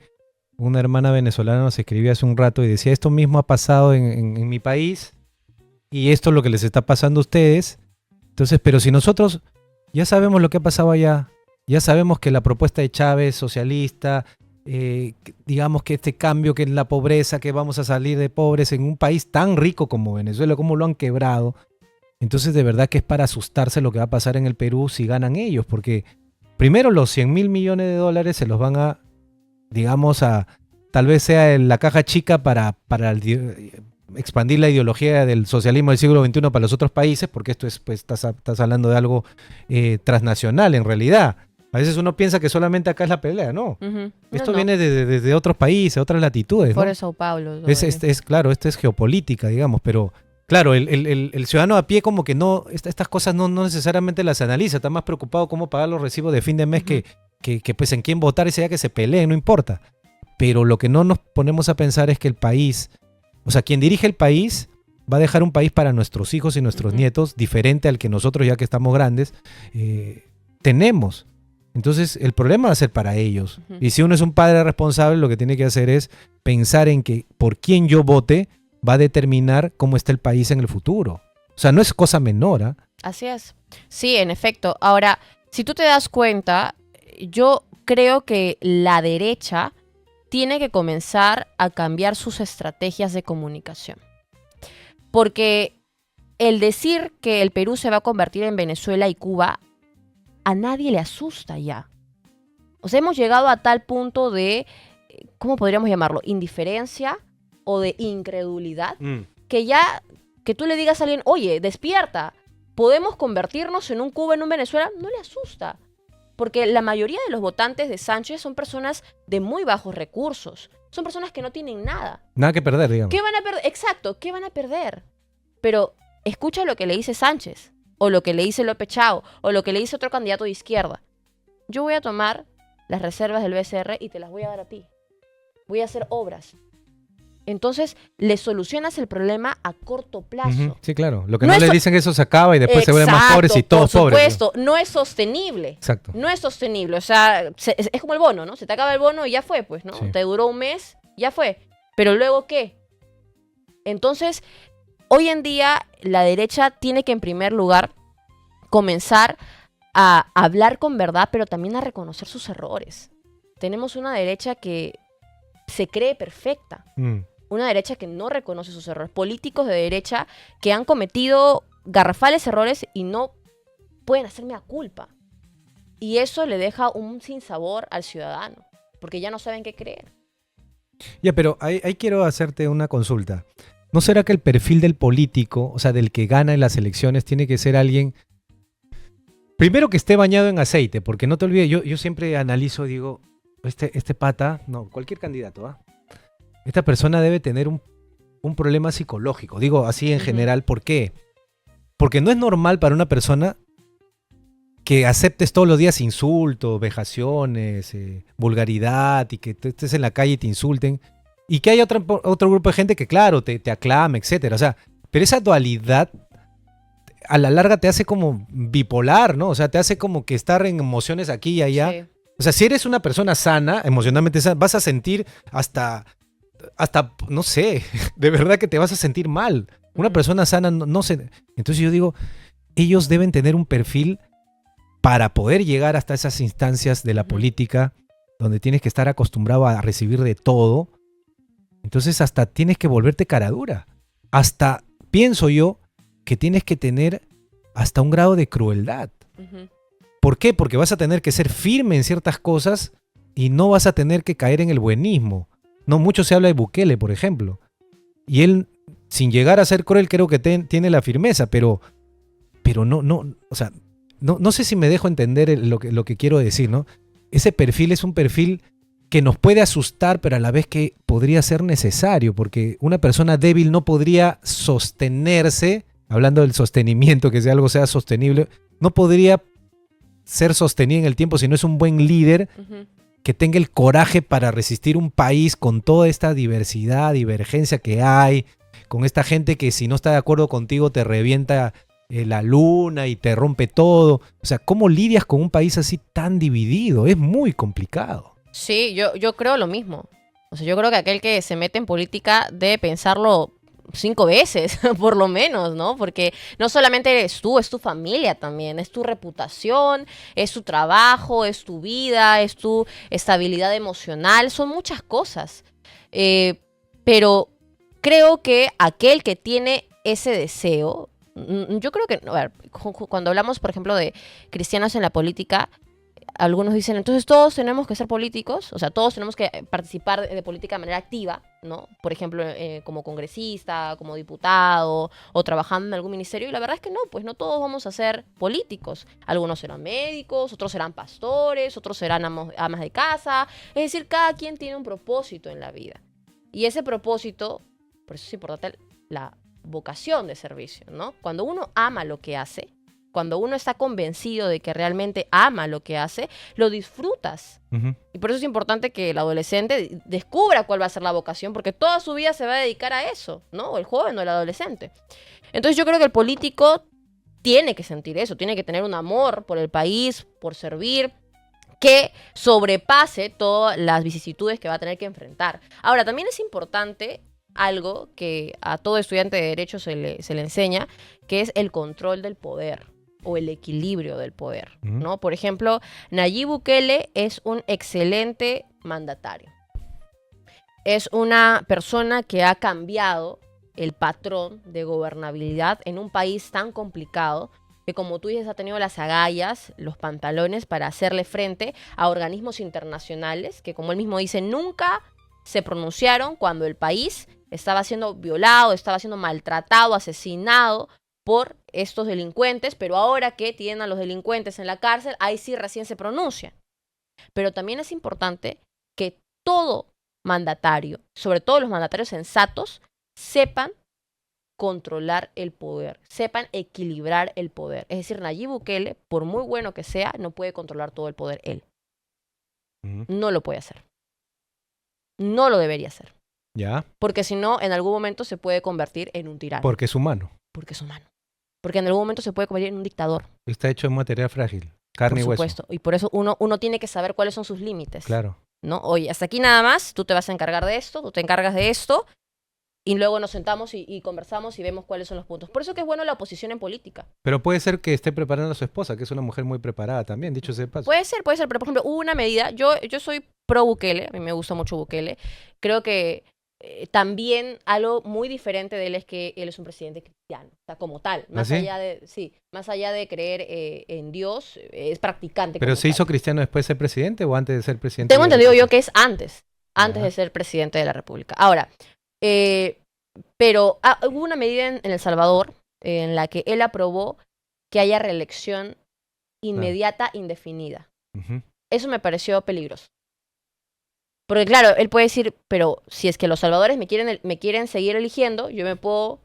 Speaker 2: Una hermana venezolana nos escribía hace un rato y decía, esto mismo ha pasado en mi país y esto es lo que les está pasando a ustedes. Entonces, pero si nosotros ya sabemos lo que ha pasado allá, ya sabemos que la propuesta de Chávez socialista, digamos que este cambio que es la pobreza, que vamos a salir de pobres en un país tan rico como Venezuela, cómo lo han quebrado. Entonces, de verdad que es para asustarse lo que va a pasar en el Perú si ganan ellos, porque primero los 100.000 millones de dólares se los van a, digamos, tal vez sea la caja chica para expandir la ideología del socialismo del siglo XXI para los otros países, porque esto es, pues, estás hablando de algo transnacional en realidad. A veces uno piensa que solamente acá es la pelea, ¿no? Esto viene desde otros países, otras latitudes, ¿no?
Speaker 1: Por Sao Paulo.
Speaker 2: Claro, esto es geopolítica, digamos, pero claro, el ciudadano a pie como que no, estas cosas no necesariamente las analiza, está más preocupado cómo pagar los recibos de fin de mes que pues en quién votar y sea que se peleen, no importa. Pero lo que no nos ponemos a pensar es que el país, o sea, quien dirige el país va a dejar un país para nuestros hijos y nuestros nietos diferente al que nosotros, ya que estamos grandes, tenemos. Entonces el problema va a ser para ellos. Y si uno es un padre responsable, lo que tiene que hacer es pensar en que por quién yo vote va a determinar cómo está el país en el futuro. O sea, no es cosa menor, ¿eh?
Speaker 1: Así es. Sí, en efecto. Ahora, si tú te das cuenta, yo creo que la derecha tiene que comenzar a cambiar sus estrategias de comunicación. Porque el decir que el Perú se va a convertir en Venezuela y Cuba, a nadie le asusta ya. O sea, hemos llegado a tal punto de, ¿cómo podríamos llamarlo? Indiferencia o de incredulidad, que ya, que tú le digas a alguien, oye, despierta, ¿podemos convertirnos en un Cuba, en un Venezuela? No le asusta. Porque la mayoría de los votantes de Sánchez son personas de muy bajos recursos. Son personas que no tienen nada.
Speaker 2: Nada que perder, digamos.
Speaker 1: ¿Qué van a perder? Exacto, ¿qué van a perder? Pero escucha lo que le dice Sánchez, o lo que le dice López Chao, o lo que le dice otro candidato de izquierda. Yo voy a tomar las reservas del BCR y te las voy a dar a ti. Voy a hacer obras. Entonces, le solucionas el problema a corto plazo.
Speaker 2: Sí, claro. Lo que no le dicen, eso se acaba y después se vuelven más pobres y todos pobres.
Speaker 1: Por supuesto, no es sostenible.
Speaker 2: Exacto.
Speaker 1: No es sostenible. O sea, es como el bono, ¿no? Se te acaba el bono y ya fue, pues, ¿no?
Speaker 2: Sí.
Speaker 1: Te duró un mes, ya fue. Pero luego, ¿qué? Entonces, hoy en día, la derecha tiene que, en primer lugar, comenzar a hablar con verdad, pero también a reconocer sus errores. Tenemos una derecha que se cree perfecta. Una derecha que no reconoce sus errores. Políticos de derecha que han cometido garrafales errores y no pueden hacerme a culpa. Y eso le deja un sinsabor al ciudadano, porque ya no saben qué creer.
Speaker 2: Ya, pero ahí quiero hacerte una consulta. ¿No será que el perfil del político, o sea, del que gana en las elecciones, tiene que ser alguien, primero que esté bañado en aceite? Porque no te olvides, yo siempre analizo, digo, este pata, no, cualquier candidato, ¿ah? Esta persona debe tener un problema psicológico. Digo así en general. ¿Por qué? Porque no es normal para una persona que aceptes todos los días insultos, vejaciones, vulgaridad, y que estés en la calle y te insulten. Y que haya otro grupo de gente que, claro, te aclame, etcétera. O sea, pero esa dualidad a la larga te hace como bipolar, ¿no? O sea, te hace como que estar en emociones aquí y allá. Sí. O sea, si eres una persona sana, emocionalmente sana, vas a sentir hasta, no sé, de verdad que te vas a sentir mal. Una persona sana no se... Entonces yo digo, ellos deben tener un perfil para poder llegar hasta esas instancias de la política donde tienes que estar acostumbrado a recibir de todo. Entonces hasta tienes que volverte cara dura. Hasta, pienso yo, que tienes que tener hasta un grado de crueldad. ¿Por qué? Porque vas a tener que ser firme en ciertas cosas y no vas a tener que caer en el buenismo. No, mucho se habla de Bukele, por ejemplo. Y él, sin llegar a ser cruel, creo que tiene la firmeza, pero no, o sea, no sé si me dejo entender lo que quiero decir, ¿no? Ese perfil es un perfil que nos puede asustar, pero a la vez que podría ser necesario, porque una persona débil no podría sostenerse, hablando del sostenimiento, que algo sea sostenible, no podría ser sostenida en el tiempo, sino es un buen líder
Speaker 1: Ujú.
Speaker 2: que tenga el coraje para resistir un país con toda esta diversidad, divergencia que hay, con esta gente que si no está de acuerdo contigo te revienta la luna y te rompe todo. O sea, ¿cómo lidias con un país así tan dividido? Es muy complicado.
Speaker 1: Sí, yo creo lo mismo. O sea, yo creo que aquel que se mete en política debe pensarlo 5 veces, por lo menos, ¿no? Porque no solamente eres tú, es tu familia también, es tu reputación, es tu trabajo, es tu vida, es tu estabilidad emocional, son muchas cosas. Pero creo que aquel que tiene ese deseo, yo creo que, a ver, cuando hablamos, por ejemplo, de cristianos en la política, algunos dicen, entonces todos tenemos que ser políticos, o sea, todos tenemos que participar de política de manera activa, ¿no? Por ejemplo, como congresista, como diputado, o trabajando en algún ministerio, y la verdad es que no, pues no todos vamos a ser políticos. Algunos serán médicos, otros serán pastores, otros serán amas de casa, es decir, cada quien tiene un propósito en la vida. Y ese propósito, por eso es importante la vocación de servicio, ¿no? Cuando uno ama lo que hace, cuando uno está convencido de que realmente ama lo que hace, lo disfrutas.
Speaker 2: Ujú.
Speaker 1: Y por eso es importante que el adolescente descubra cuál va a ser la vocación, porque toda su vida se va a dedicar a eso, ¿no? O el joven o el adolescente. Entonces yo creo que el político tiene que sentir eso, tiene que tener un amor por el país, por servir, que sobrepase todas las vicisitudes que va a tener que enfrentar. Ahora, también es importante algo que a todo estudiante de Derecho se le enseña, que es el control del poder o el equilibrio del poder, ¿no? Por ejemplo, Nayib Bukele es un excelente mandatario. Es una persona que ha cambiado el patrón de gobernabilidad en un país tan complicado que, como tú dices, ha tenido las agallas, los pantalones para hacerle frente a organismos internacionales que, como él mismo dice, nunca se pronunciaron cuando el país estaba siendo violado, estaba siendo maltratado, asesinado por estos delincuentes, pero ahora que tienen a los delincuentes en la cárcel, ahí sí recién se pronuncia. Pero también es importante que todo mandatario, sobre todo los mandatarios sensatos, sepan controlar el poder, sepan equilibrar el poder. Es decir, Nayib Bukele, por muy bueno que sea, no puede controlar todo el poder él. No lo puede hacer. No lo debería hacer.
Speaker 2: Ya,
Speaker 1: Porque si no, en algún momento se puede convertir en un tirano.
Speaker 2: porque es humano.
Speaker 1: Porque es humano. Porque en algún momento se puede convertir en un dictador.
Speaker 2: Está hecho de material frágil, carne y
Speaker 1: Por
Speaker 2: hueso.
Speaker 1: supuesto. Y por eso uno tiene que saber cuáles son sus límites.
Speaker 2: Claro.
Speaker 1: ¿No? Oye, hasta aquí nada más, tú te vas a encargar de esto, tú te encargas de esto, y luego nos sentamos y conversamos y vemos cuáles son los puntos. Por eso que es bueno la oposición en política.
Speaker 2: Pero puede ser que esté preparando a su esposa, que es una mujer muy preparada también, dicho sea de paso.
Speaker 1: Puede ser, pero por ejemplo, hubo una medida, yo soy pro Bukele, a mí me gusta mucho Bukele, creo que también algo muy diferente de él es que él es un presidente cristiano, o sea, como tal, más
Speaker 2: ¿sí?
Speaker 1: allá de creer en Dios, es practicante.
Speaker 2: ¿Pero
Speaker 1: como
Speaker 2: se hizo
Speaker 1: tal.
Speaker 2: cristiano después de ser presidente o antes de ser presidente?
Speaker 1: Tengo entendido yo que es antes
Speaker 2: Ya.
Speaker 1: de ser presidente de la República. Ahora, pero hubo una medida en El Salvador en la que él aprobó que haya reelección inmediata, indefinida.
Speaker 2: Ujú.
Speaker 1: Eso me pareció peligroso. Porque claro, él puede decir, pero si es que los salvadores me quieren seguir eligiendo, yo me puedo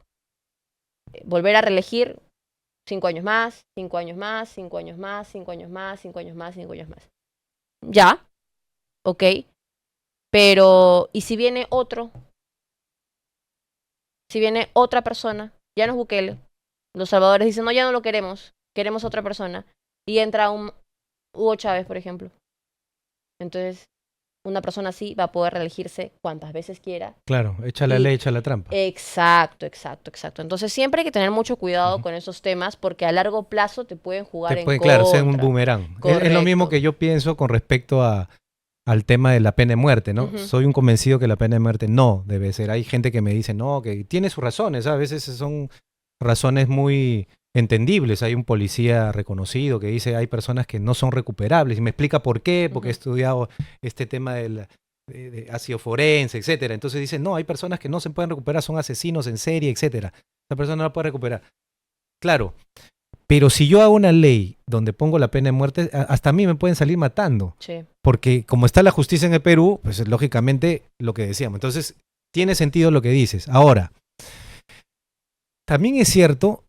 Speaker 1: volver a reelegir 5 años más, 5 años más, 5 años más, 5 años más, 5 años más, 5 años más. Ya, ok. Pero, ¿y si viene otro? Si viene otra persona, ya no es Bukele, los salvadores dicen, no, ya no lo queremos, queremos otra persona. Y entra un Hugo Chávez, por ejemplo. Entonces, una persona así va a poder reelegirse cuantas veces quiera.
Speaker 2: Claro, echa la ley, echa la trampa.
Speaker 1: Exacto. Entonces siempre hay que tener mucho cuidado con esos temas porque a largo plazo te pueden jugar en
Speaker 2: Claro,
Speaker 1: contra.
Speaker 2: ser un boomerang. Es lo
Speaker 1: Correcto.
Speaker 2: mismo que yo pienso con respecto al tema de la pena de muerte, ¿no?
Speaker 1: Ujú.
Speaker 2: Soy un convencido que la pena de muerte no debe ser. Hay gente que me dice, no, que tiene sus razones, ¿sabes? A veces son razones muy entendibles. Hay un policía reconocido que dice hay personas que no son recuperables y me explica por qué, porque he estudiado este tema de ácido forense, etcétera. Entonces dicen, no, hay personas que no se pueden recuperar, son asesinos en serie, etcétera. Esa persona no la puede recuperar. Claro, pero si yo hago una ley donde pongo la pena de muerte, hasta a mí me pueden salir matando.
Speaker 1: Sí.
Speaker 2: Porque como está la justicia en el Perú, pues es lógicamente lo que decíamos. Entonces, tiene sentido lo que dices. Ahora, también es cierto,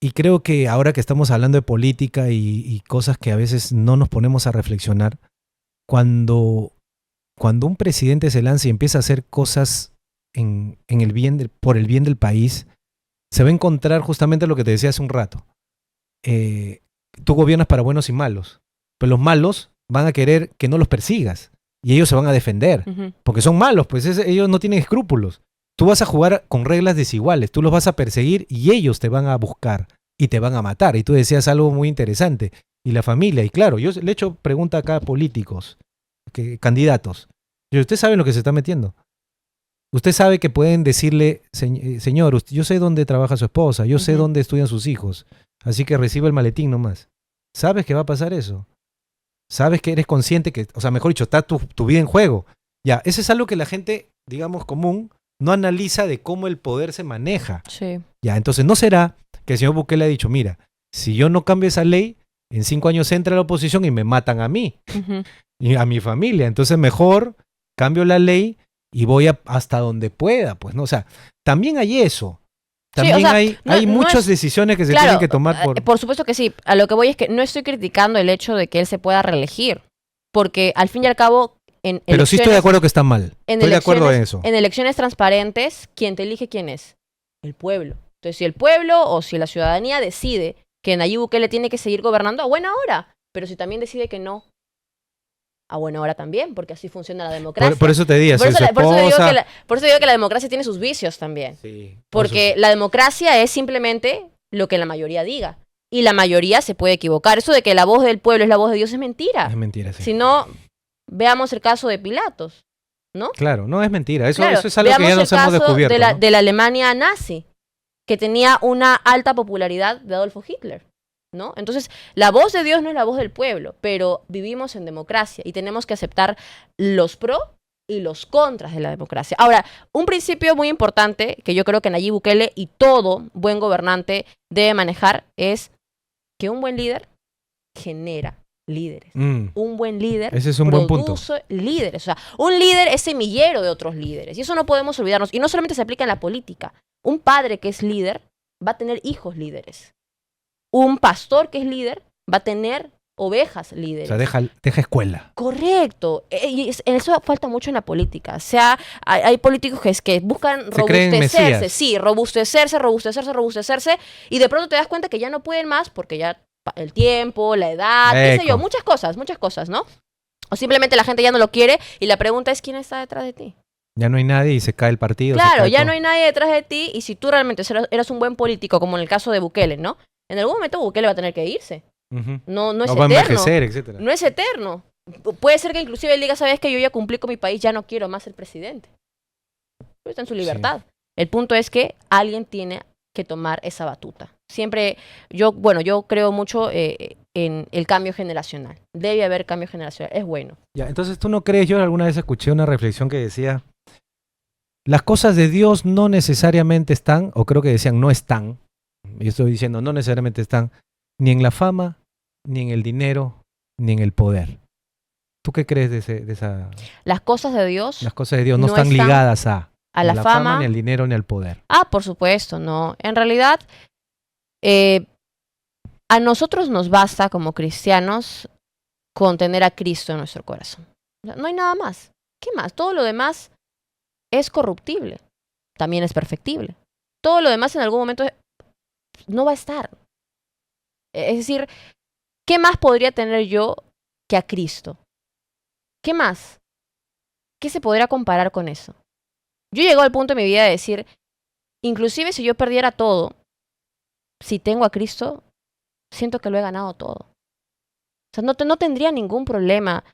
Speaker 2: Y creo que ahora que estamos hablando de política y cosas que a veces no nos ponemos a reflexionar, cuando, cuando un presidente se lanza y empieza a hacer cosas en el bien por el bien del país, se va a encontrar justamente lo que te decía hace un rato. Tú gobiernas para buenos y malos, pero los malos van a querer que no los persigas y ellos se van a defender, porque son malos, pues ellos no tienen escrúpulos. Tú vas a jugar con reglas desiguales, tú los vas a perseguir y ellos te van a buscar y te van a matar. Y tú decías algo muy interesante, y la familia, y claro, yo le he hecho pregunta acá a políticos, candidatos. Y usted sabe en lo que se está metiendo. Usted sabe que pueden decirle, señor, yo sé dónde trabaja su esposa, yo sé dónde estudian sus hijos, así que recibe el maletín nomás. ¿Sabes que va a pasar eso? ¿Sabes que eres consciente que, o sea, mejor dicho, está tu vida en juego? Ya, eso es algo que la gente, digamos, común, no analiza de cómo el poder se maneja.
Speaker 1: Sí.
Speaker 2: Ya, entonces no será que el señor Bukele ha dicho, mira, si yo no cambio esa ley, en 5 años entra la oposición y me matan a mí y a mi familia. Entonces mejor cambio la ley y voy hasta donde pueda, pues, ¿no? O sea, también hay eso. También
Speaker 1: sí, o sea,
Speaker 2: hay muchas decisiones que se tienen que tomar
Speaker 1: por supuesto que sí. A lo que voy es que no estoy criticando el hecho de que él se pueda reelegir, porque al fin y al cabo
Speaker 2: pero sí estoy de acuerdo que está mal. Estoy de acuerdo en eso.
Speaker 1: En elecciones transparentes, ¿quién te elige quién es? El pueblo. Entonces, si el pueblo o si la ciudadanía decide que Nayib Bukele tiene que seguir gobernando, a buena hora. Pero si también decide que no, a buena hora también, porque así funciona la democracia.
Speaker 2: Por eso te digo,
Speaker 1: por eso digo que la democracia tiene sus vicios también.
Speaker 2: Sí,
Speaker 1: porque la democracia es simplemente lo que la mayoría diga. Y la mayoría se puede equivocar. Eso de que la voz del pueblo es la voz de Dios es mentira.
Speaker 2: Es mentira, sí.
Speaker 1: Si no, veamos el caso de Pilatos, ¿no?
Speaker 2: Claro, no es mentira. Eso es algo
Speaker 1: veamos
Speaker 2: que ya nos hemos descubierto.
Speaker 1: De la Alemania nazi, que tenía una alta popularidad de Adolfo Hitler, ¿no? Entonces, la voz de Dios no es la voz del pueblo, pero vivimos en democracia y tenemos que aceptar los pros y los contras de la democracia. Ahora, un principio muy importante que yo creo que Nayib Bukele y todo buen gobernante debe manejar es que un buen líder genera líderes. Un buen líder
Speaker 2: ese es un buen punto.
Speaker 1: Líderes. O sea, un líder es semillero de otros líderes. Y eso no podemos olvidarnos. Y no solamente se aplica en la política. Un padre que es líder va a tener hijos líderes. Un pastor que es líder va a tener ovejas líderes.
Speaker 2: O sea, deja escuela.
Speaker 1: Correcto. Y eso falta mucho en la política. O sea, hay políticos que buscan robustecerse. Sí, robustecerse. Y de pronto te das cuenta que ya no pueden más porque ya el tiempo, la edad, qué sé yo, muchas cosas, ¿no? O simplemente la gente ya no lo quiere y la pregunta es ¿quién está detrás de ti?
Speaker 2: Ya no hay nadie y se cae el partido.
Speaker 1: Claro, ya no hay nadie detrás de ti y si tú realmente eras un buen político, como en el caso de Bukele, ¿no? En algún momento Bukele va a tener que irse. No es eterno.
Speaker 2: Va a envejecer, etcétera.
Speaker 1: No es eterno. Puede ser que inclusive él diga, ¿sabes qué? Yo ya cumplí con mi país, ya no quiero más ser presidente. Pero está en su libertad. Sí. El punto es que alguien tiene que tomar esa batuta. Siempre, yo creo mucho en el cambio generacional. Debe haber cambio generacional, es bueno.
Speaker 2: Ya, entonces tú no crees, yo alguna vez escuché una reflexión que decía, las cosas de Dios no necesariamente están, o creo que decían no están, yo estoy diciendo no necesariamente están, ni en la fama, ni en el dinero, ni en el poder. ¿Tú qué crees de esa?
Speaker 1: Las cosas de Dios
Speaker 2: no están ligadas a
Speaker 1: la fama,
Speaker 2: ni al dinero, ni al poder.
Speaker 1: Ah, por supuesto, no. En realidad, a nosotros nos basta como cristianos con tener a Cristo en nuestro corazón. No hay nada más. ¿Qué más? Todo lo demás es corruptible. También es perfectible. Todo lo demás en algún momento no va a estar. Es decir, ¿qué más podría tener yo que a Cristo? ¿Qué más? ¿Qué se podría comparar con eso? Yo llego al punto de mi vida de decir, inclusive si yo perdiera todo, si tengo a Cristo, siento que lo he ganado todo. O sea, no tendría ningún problema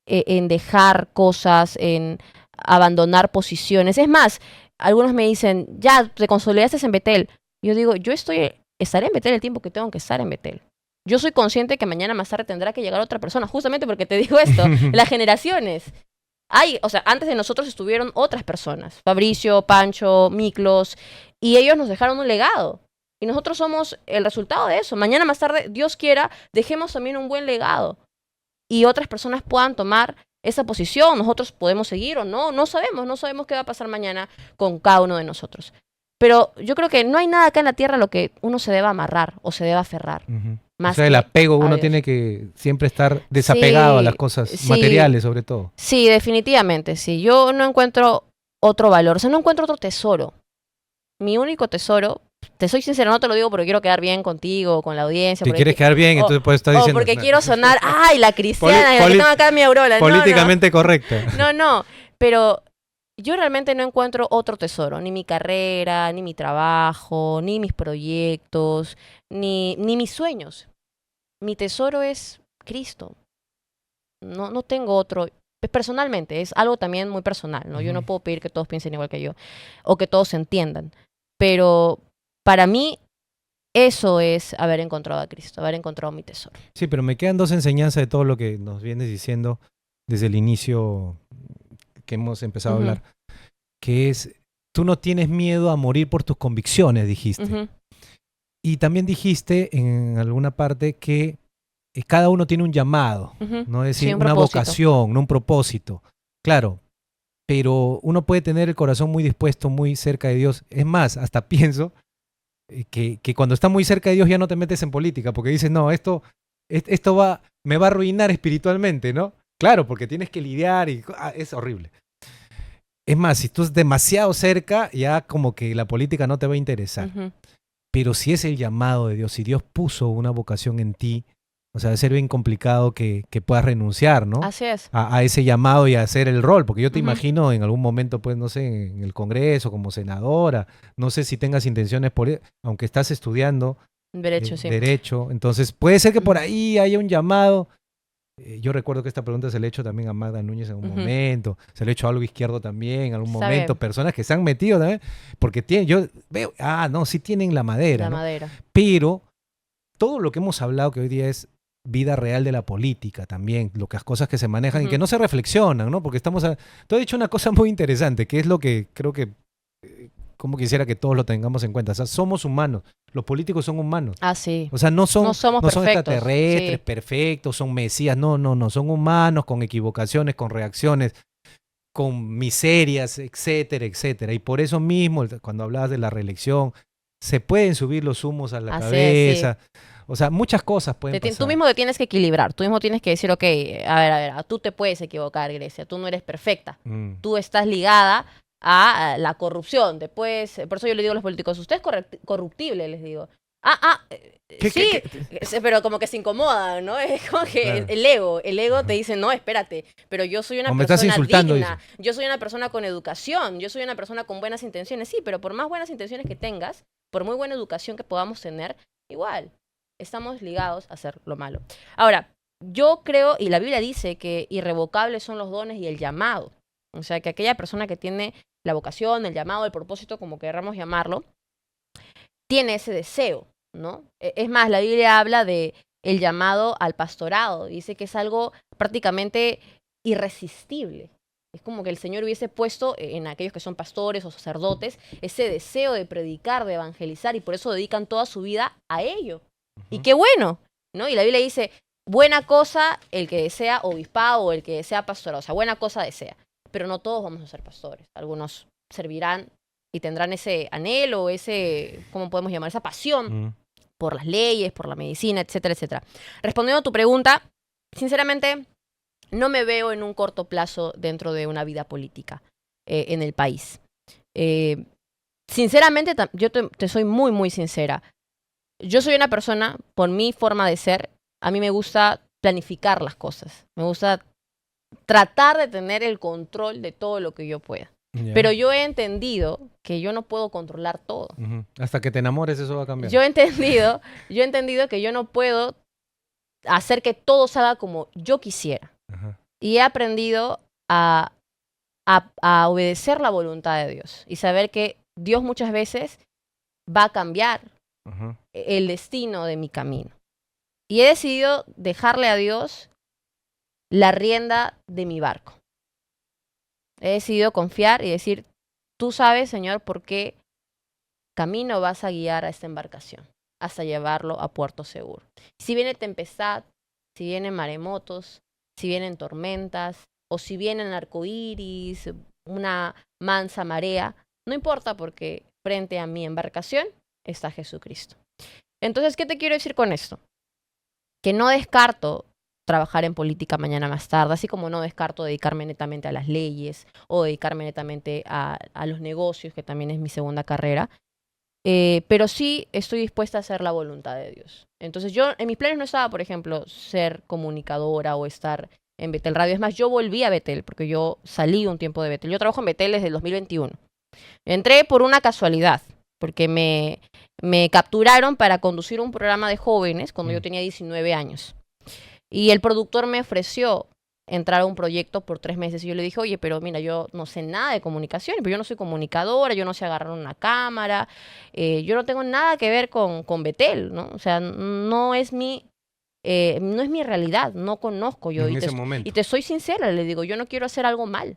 Speaker 1: en dejar cosas, en abandonar posiciones. Es más, algunos me dicen, ya, te consolidaste en Betel. Yo digo, estaré en Betel el tiempo que tengo que estar en Betel. Yo soy consciente que mañana más tarde tendrá que llegar otra persona, justamente porque te digo esto, las generaciones. Antes de nosotros estuvieron otras personas, Fabricio, Pancho, Miklos, y ellos nos dejaron un legado. Y nosotros somos el resultado de eso. Mañana más tarde, Dios quiera, dejemos también un buen legado. Y otras personas puedan tomar esa posición. Nosotros podemos seguir o no, no sabemos qué va a pasar mañana con cada uno de nosotros. Pero yo creo que no hay nada acá en la tierra a lo que uno se deba amarrar o se deba aferrar.
Speaker 2: Ujú. O
Speaker 1: Más
Speaker 2: sea, el
Speaker 1: que
Speaker 2: apego,
Speaker 1: a
Speaker 2: uno
Speaker 1: Dios.
Speaker 2: tiene que siempre estar desapegado a las
Speaker 1: Sí,
Speaker 2: cosas
Speaker 1: sí,
Speaker 2: materiales, sobre todo.
Speaker 1: sí, definitivamente, sí. Yo no encuentro otro valor, o sea, no encuentro otro tesoro. Mi único tesoro, te soy sincera, no te lo digo porque quiero quedar bien contigo, con la audiencia,
Speaker 2: Si quieres quedar bien,
Speaker 1: o,
Speaker 2: entonces puedes estar
Speaker 1: o
Speaker 2: diciendo
Speaker 1: porque quiero sonar, ay, la cristiana, la que
Speaker 2: poli-
Speaker 1: tengo acá en mi aureola. No, no,
Speaker 2: políticamente correcta.
Speaker 1: no, no. Pero yo realmente no encuentro otro tesoro, ni mi carrera, ni mi trabajo, ni mis proyectos, ni mis sueños. Mi tesoro es Cristo. No tengo otro. Personalmente, es algo también muy personal, ¿no? Yo no
Speaker 2: Ujú.
Speaker 1: puedo pedir que todos piensen igual que yo o que todos se entiendan. Pero para mí, eso es haber encontrado a Cristo, haber encontrado mi tesoro.
Speaker 2: Sí, pero me quedan dos enseñanzas de todo lo que nos vienes diciendo desde el inicio que hemos empezado a
Speaker 1: Ujú,
Speaker 2: hablar, que es, tú no tienes miedo a morir por tus convicciones, dijiste.
Speaker 1: ujú,
Speaker 2: Y también dijiste en alguna parte que cada uno tiene un llamado,
Speaker 1: ujú.
Speaker 2: ¿no? Es
Speaker 1: Sí,
Speaker 2: decir,
Speaker 1: un
Speaker 2: una
Speaker 1: propósito.
Speaker 2: vocación, no un propósito. Claro, pero uno puede tener el corazón muy dispuesto, muy cerca de Dios. Es más, hasta pienso que cuando está muy cerca de Dios ya no te metes en política, porque dices, no, esto me va a arruinar espiritualmente, ¿no? Claro, porque tienes que lidiar y es horrible. Es más, si tú estás demasiado cerca, ya como que la política no te va a interesar.
Speaker 1: Ujú.
Speaker 2: Pero si es el llamado de Dios, si Dios puso una vocación en ti, o sea, debe ser bien complicado que puedas renunciar, ¿no?
Speaker 1: Así es.
Speaker 2: A ese llamado y a hacer el rol, porque yo te
Speaker 1: Ujú.
Speaker 2: imagino en algún momento, pues, no sé, en el Congreso, como senadora, no sé si tengas intenciones aunque estás estudiando
Speaker 1: Derecho, sí.
Speaker 2: derecho, entonces puede ser que por
Speaker 1: Ujú,
Speaker 2: ahí haya un llamado. Yo recuerdo que esta pregunta se le ha hecho también a Magda Núñez en un
Speaker 1: ujú.
Speaker 2: momento, se le ha hecho a Algo Izquierdo también en algún
Speaker 1: Está
Speaker 2: momento,
Speaker 1: bien,
Speaker 2: personas que se han metido también, porque tienen, yo veo, no, sí tienen la madera,
Speaker 1: la
Speaker 2: ¿no?
Speaker 1: madera.
Speaker 2: Pero todo lo que hemos hablado que hoy día es vida real de la política también, las cosas que se manejan y que
Speaker 1: Ujú,
Speaker 2: no se reflexionan, ¿no? Porque tú has dicho una cosa muy interesante, que es lo que creo que, como quisiera que todos lo tengamos en cuenta, o sea, somos humanos, los políticos son humanos.
Speaker 1: Ah, sí.
Speaker 2: O sea, no
Speaker 1: No
Speaker 2: son,
Speaker 1: somos
Speaker 2: no son
Speaker 1: perfectos.
Speaker 2: extraterrestres,
Speaker 1: Sí.
Speaker 2: perfectos, son mesías, no, no, no, son humanos con equivocaciones, con reacciones, con miserias, etcétera, etcétera. Y por eso mismo, cuando hablabas de la reelección, se pueden subir los humos a la
Speaker 1: Así es, sí.
Speaker 2: cabeza. O sea, muchas cosas pueden
Speaker 1: Tú
Speaker 2: pasar.
Speaker 1: mismo te tienes que equilibrar, tú mismo tienes que decir, ok, a ver, tú te puedes equivocar, Grecia, tú no eres perfecta,
Speaker 2: Mm.
Speaker 1: tú estás ligada a la corrupción, por eso yo le digo a los políticos, usted es corruptible, les digo. Sí,
Speaker 2: ¿Qué?
Speaker 1: pero como que se incomodan, ¿no? Es como que
Speaker 2: Claro.
Speaker 1: el ego te
Speaker 2: Ajá.
Speaker 1: dice, no, espérate, pero yo soy una
Speaker 2: O me estás
Speaker 1: persona
Speaker 2: insultando,
Speaker 1: digna,
Speaker 2: dice.
Speaker 1: yo soy una persona con educación, yo soy una persona con buenas intenciones, sí, pero por más buenas intenciones que tengas, por muy buena educación que podamos tener, igual estamos ligados a hacer lo malo. Ahora, yo creo, y la Biblia dice que irrevocables son los dones y el llamado. O sea, que aquella persona que tiene la vocación, el llamado, el propósito, como queramos llamarlo, tiene ese deseo, ¿no? Es más, la Biblia habla de el llamado al pastorado. Dice que es algo prácticamente irresistible. Es como que el Señor hubiese puesto en aquellos que son pastores o sacerdotes ese deseo de predicar, de evangelizar, y por eso dedican toda su vida a ello. Y
Speaker 2: Ujú.
Speaker 1: qué bueno, ¿no? Y la Biblia dice, buena cosa el que desea obispado o el que desea pastorado, o sea, buena cosa desea. Pero no todos vamos a ser pastores. Algunos servirán y tendrán ese anhelo, ese, ¿cómo podemos llamar? Esa pasión
Speaker 2: Mm.
Speaker 1: por las leyes, por la medicina, etcétera, etcétera. Respondiendo a tu pregunta, sinceramente, no me veo en un corto plazo dentro de una vida política en el país. Eh, sinceramente, yo te soy muy, muy sincera. Yo soy una persona, por mi forma de ser, a mí me gusta planificar las cosas. Me gusta tratar de tener el control de todo lo que yo pueda.
Speaker 2: Ya.
Speaker 1: Pero yo he entendido que yo no puedo controlar todo.
Speaker 2: Ujú. Hasta que te enamores eso va a cambiar.
Speaker 1: Yo he entendido que yo no puedo hacer que todo salga como yo quisiera.
Speaker 2: Ajá.
Speaker 1: Y he aprendido a obedecer la voluntad de Dios y saber que Dios muchas veces va a cambiar
Speaker 2: Ajá.
Speaker 1: el destino de mi camino. Y he decidido dejarle a Dios la rienda de mi barco. He decidido confiar y decir, tú sabes, Señor, por qué camino vas a guiar a esta embarcación hasta llevarlo a puerto seguro. Si viene tempestad, si vienen maremotos, si vienen tormentas, o si vienen arcoíris, una mansa marea, no importa porque frente a mi embarcación está Jesucristo. Entonces, ¿qué te quiero decir con esto? Que no descarto trabajar en política mañana más tarde, así como no descarto dedicarme netamente a las leyes o dedicarme netamente a los negocios, que también es mi segunda carrera. Pero sí estoy dispuesta a hacer la voluntad de Dios. Entonces yo, en mis planes no estaba, por ejemplo, ser comunicadora o estar en Betel Radio. Es más, yo volví a Betel porque yo salí un tiempo de Betel. Yo trabajo en Betel desde el 2021. Entré por una casualidad, porque me capturaron para conducir un programa de jóvenes cuando yo tenía 19 años. Y el productor me ofreció entrar a un proyecto por 3 meses. Y yo le dije, oye, pero mira, yo no sé nada de comunicación, pero yo no soy comunicadora, yo no sé agarrar una cámara, yo no tengo nada que ver con Betel, ¿no? O sea, no es mi realidad, no conozco yo.
Speaker 2: En ese momento.
Speaker 1: Y te soy sincera, le digo, yo no quiero hacer algo mal.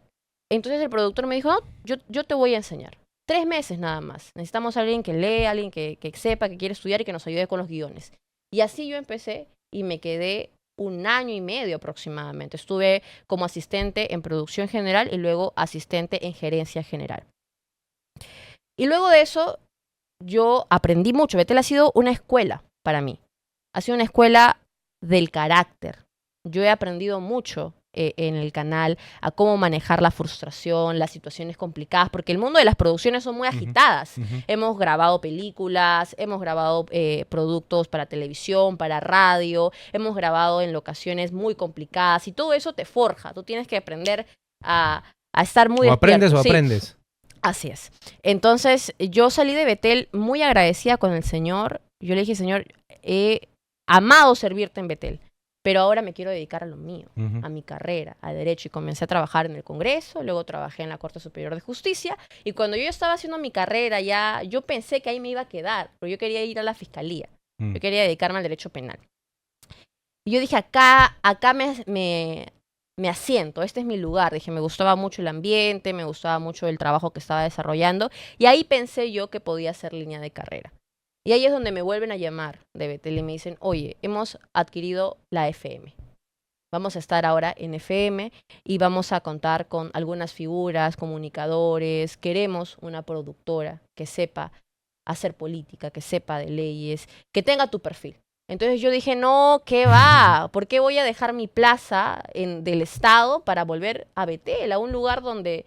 Speaker 1: Entonces el productor me dijo, no, yo te voy a enseñar. 3 meses nada más. Necesitamos a alguien que lea, alguien que sepa, que quiere estudiar y que nos ayude con los guiones. Y así yo empecé y me quedé 1 año y medio aproximadamente. Estuve como asistente en producción general y luego asistente en gerencia general. Y luego de eso, yo aprendí mucho. Betel ha sido una escuela para mí. Ha sido una escuela del carácter. Yo he aprendido mucho en el canal a cómo manejar la frustración, las situaciones complicadas, porque el mundo de las producciones son muy agitadas. Hemos grabado películas, hemos grabado productos para televisión, para radio, hemos grabado en locaciones muy complicadas y todo eso te forja. Tú tienes que aprender a estar muy
Speaker 2: aprendes
Speaker 1: despierto.
Speaker 2: o aprendes.
Speaker 1: Así es. Entonces, yo salí de Betel muy agradecida con el Señor. Yo le dije, Señor, he amado servirte en Betel, pero ahora me quiero dedicar a lo mío, a mi carrera, a derecho. Y comencé a trabajar en el Congreso, luego trabajé en la Corte Superior de Justicia. Y cuando yo estaba haciendo mi carrera, ya yo pensé que ahí me iba a quedar, pero yo quería ir a la Fiscalía. Yo quería dedicarme al derecho penal. Y yo dije, acá me asiento, este es mi lugar. Dije, me gustaba mucho el ambiente, me gustaba mucho el trabajo que estaba desarrollando. Y ahí pensé yo que podía ser línea de carrera. Y ahí es donde me vuelven a llamar de Betel y me dicen, oye, hemos adquirido la FM. Vamos a estar ahora en FM y vamos a contar con algunas figuras, comunicadores. Queremos una productora que sepa hacer política, que sepa de leyes, que tenga tu perfil. Entonces yo dije, no, ¿qué va? ¿Por qué voy a dejar mi plaza del Estado para volver a Betel, a un lugar donde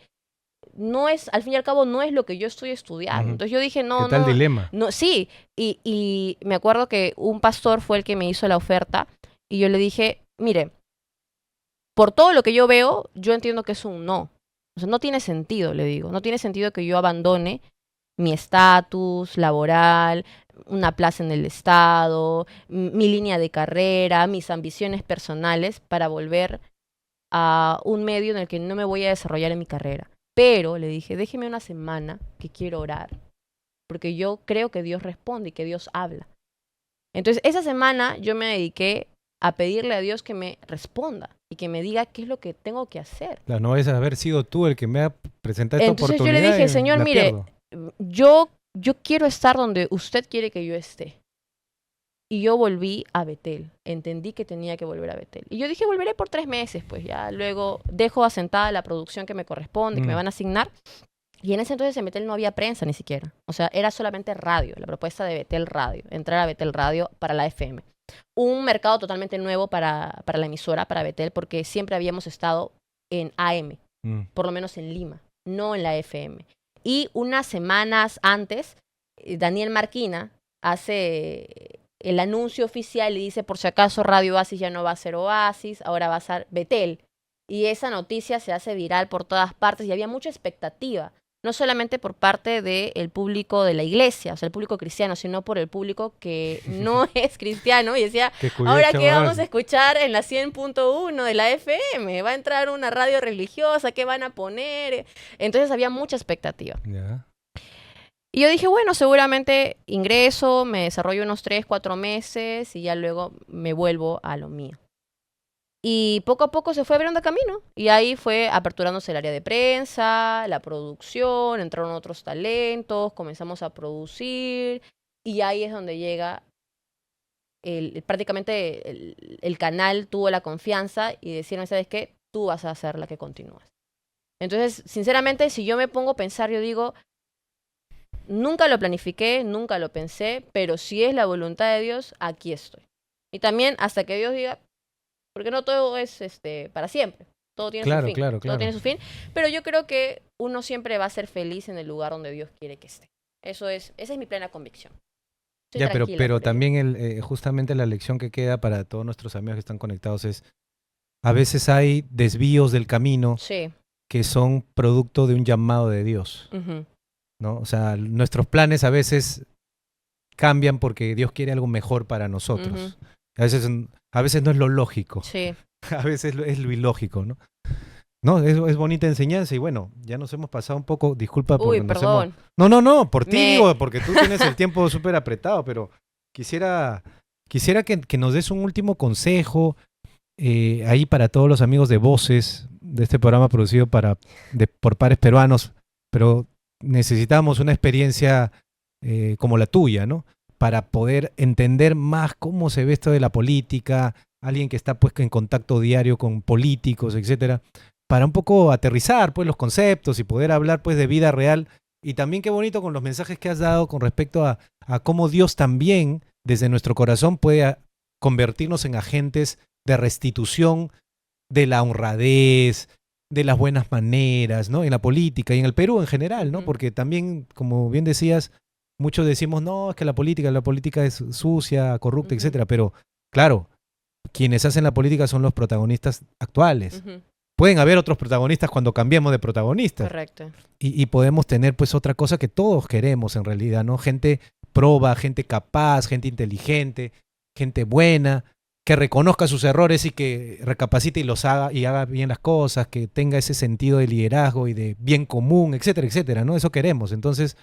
Speaker 1: no es, al fin y al cabo, no es lo que yo estoy estudiando? Entonces yo dije, no,
Speaker 2: ¿Qué tal dilema?
Speaker 1: no, sí. Y me acuerdo que un pastor fue el que me hizo la oferta y yo le dije, mire, por todo lo que yo veo, yo entiendo que es un no. O sea, no tiene sentido, le digo. No tiene sentido que yo abandone mi estatus laboral, una plaza en el Estado, mi línea de carrera, mis ambiciones personales para volver a un medio en el que no me voy a desarrollar en mi carrera. Pero le dije, déjeme una semana que quiero orar, porque yo creo que Dios responde y que Dios habla. Entonces, esa semana yo me dediqué a pedirle a Dios que me responda y que me diga qué es lo que tengo que hacer.
Speaker 2: Claro, no es haber sido tú el que me ha presentado esta
Speaker 1: Entonces
Speaker 2: oportunidad.
Speaker 1: yo le dije, Señor, mire, yo quiero estar donde usted quiere que yo esté. Y yo volví a Betel. Entendí que tenía que volver a Betel. Y yo dije, volveré por 3 meses, pues ya luego dejo asentada la producción que me corresponde, que me van a asignar. Y en ese entonces en Betel no había prensa ni siquiera. O sea, era solamente radio, la propuesta de Betel Radio, entrar a Betel Radio para la FM. Un mercado totalmente nuevo para la emisora, para Betel, porque siempre habíamos estado en AM, por lo menos en Lima, no en la FM. Y unas semanas antes, Daniel Marquina hace el anuncio oficial y dice, por si acaso Radio Oasis ya no va a ser Oasis, ahora va a ser Betel. Y esa noticia se hace viral por todas partes y había mucha expectativa, no solamente por parte del público de la iglesia, o sea, el público cristiano, sino por el público que no es cristiano. Y decía, ¿ahora qué vamos a escuchar en la 100.1 de la FM? ¿Va a entrar una radio religiosa? ¿Qué van a poner? Entonces había mucha expectativa.
Speaker 2: Yeah.
Speaker 1: Y yo dije, bueno, seguramente ingreso, me desarrollo unos 3, 4 meses y ya luego me vuelvo a lo mío. Y poco a poco se fue abriendo camino. Y ahí fue aperturándose el área de prensa, la producción, entraron otros talentos, comenzamos a producir. Y ahí es donde llega, prácticamente el canal tuvo la confianza y decían, ¿sabes qué? Tú vas a ser la que continúas. Entonces, sinceramente, si yo me pongo a pensar, yo digo, Nunca lo planifiqué, nunca lo pensé, pero si es la voluntad de Dios, aquí estoy. Y también hasta que Dios diga, porque no todo es para siempre. Todo tiene su fin. Todo tiene su fin. Pero yo creo que uno siempre va a ser feliz en el lugar donde Dios quiere que esté. Esa es mi plena convicción.
Speaker 2: Ya, pero también justamente la lección que queda para todos nuestros amigos que están conectados es, a veces hay desvíos del camino
Speaker 1: Sí.
Speaker 2: que son producto de un llamado de Dios,
Speaker 1: Ujú.
Speaker 2: ¿no? O sea, nuestros planes a veces cambian porque Dios quiere algo mejor para nosotros.
Speaker 1: Ujú.
Speaker 2: A veces no es lo lógico,
Speaker 1: Sí.
Speaker 2: a veces es lo ilógico, ¿no? No, es bonita enseñanza y bueno, ya nos hemos pasado un poco, disculpa porque
Speaker 1: Uy, perdón.
Speaker 2: No, por ti
Speaker 1: Me-
Speaker 2: digo, porque tú tienes el tiempo súper apretado, pero quisiera que nos des un último consejo ahí para todos los amigos de Voces, de este programa producido por pares peruanos, pero necesitamos una experiencia como la tuya, ¿no? Para poder entender más cómo se ve esto de la política, alguien que está pues en contacto diario con políticos, etcétera, para un poco aterrizar pues los conceptos y poder hablar pues de vida real. Y también qué bonito con los mensajes que has dado con respecto a cómo Dios también desde nuestro corazón puede convertirnos en agentes de restitución de la honradez, de las buenas maneras, ¿no? En la política y en el Perú en general, ¿no?
Speaker 1: Ujú.
Speaker 2: Porque también, como bien decías, muchos decimos, no, es que la política es sucia, corrupta,
Speaker 1: Ujú.
Speaker 2: etcétera. Pero, claro, quienes hacen la política son los protagonistas actuales.
Speaker 1: Ujú.
Speaker 2: Pueden haber otros protagonistas cuando cambiemos de protagonistas.
Speaker 1: Correcto.
Speaker 2: Y podemos tener pues otra cosa que todos queremos en realidad, ¿no? Gente proba, gente capaz, gente inteligente, gente buena, que reconozca sus errores y que recapacite y los haga y haga bien las cosas, que tenga ese sentido de liderazgo y de bien común, etcétera, etcétera, ¿no? Eso queremos. Entonces,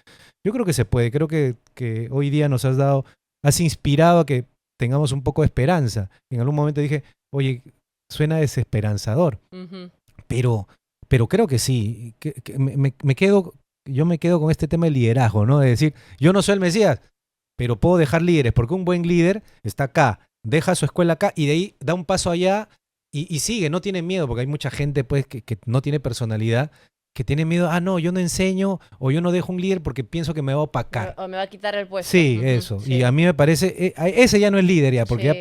Speaker 2: yo creo que se puede. Creo que hoy día has inspirado a que tengamos un poco de esperanza. En algún momento dije, oye, suena desesperanzador.
Speaker 1: Ujú.
Speaker 2: Pero creo que sí, yo me quedo con este tema del liderazgo, ¿no? De decir, yo no soy el Mesías, pero puedo dejar líderes, porque un buen líder está acá, deja su escuela acá y de ahí da un paso allá y sigue, no tiene miedo, porque hay mucha gente pues que no tiene personalidad, que tiene miedo, no, yo no enseño o yo no dejo un líder porque pienso que me va a opacar.
Speaker 1: O me va a quitar el puesto.
Speaker 2: Sí,
Speaker 1: Ujú.
Speaker 2: eso.
Speaker 1: Sí.
Speaker 2: Y a mí me parece, ese ya no es líder ya, porque ya
Speaker 1: Sí.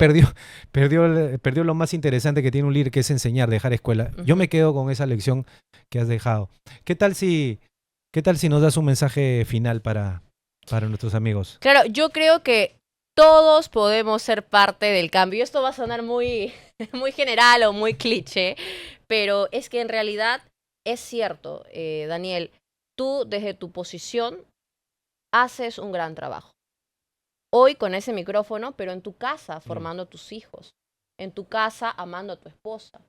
Speaker 2: perdió lo más interesante que tiene un líder, que es enseñar, dejar escuela. Yo
Speaker 1: Ujú.
Speaker 2: me quedo con esa lección que has dejado. ¿Qué tal si nos das un mensaje final para nuestros amigos?
Speaker 1: Claro, yo creo que todos podemos ser parte del cambio. Y esto va a sonar muy, muy general o muy cliché, pero es que en realidad es cierto, Daniel, tú desde tu posición haces un gran trabajo. Hoy con ese micrófono, pero en tu casa formando a tus hijos, en tu casa amando a tu esposa.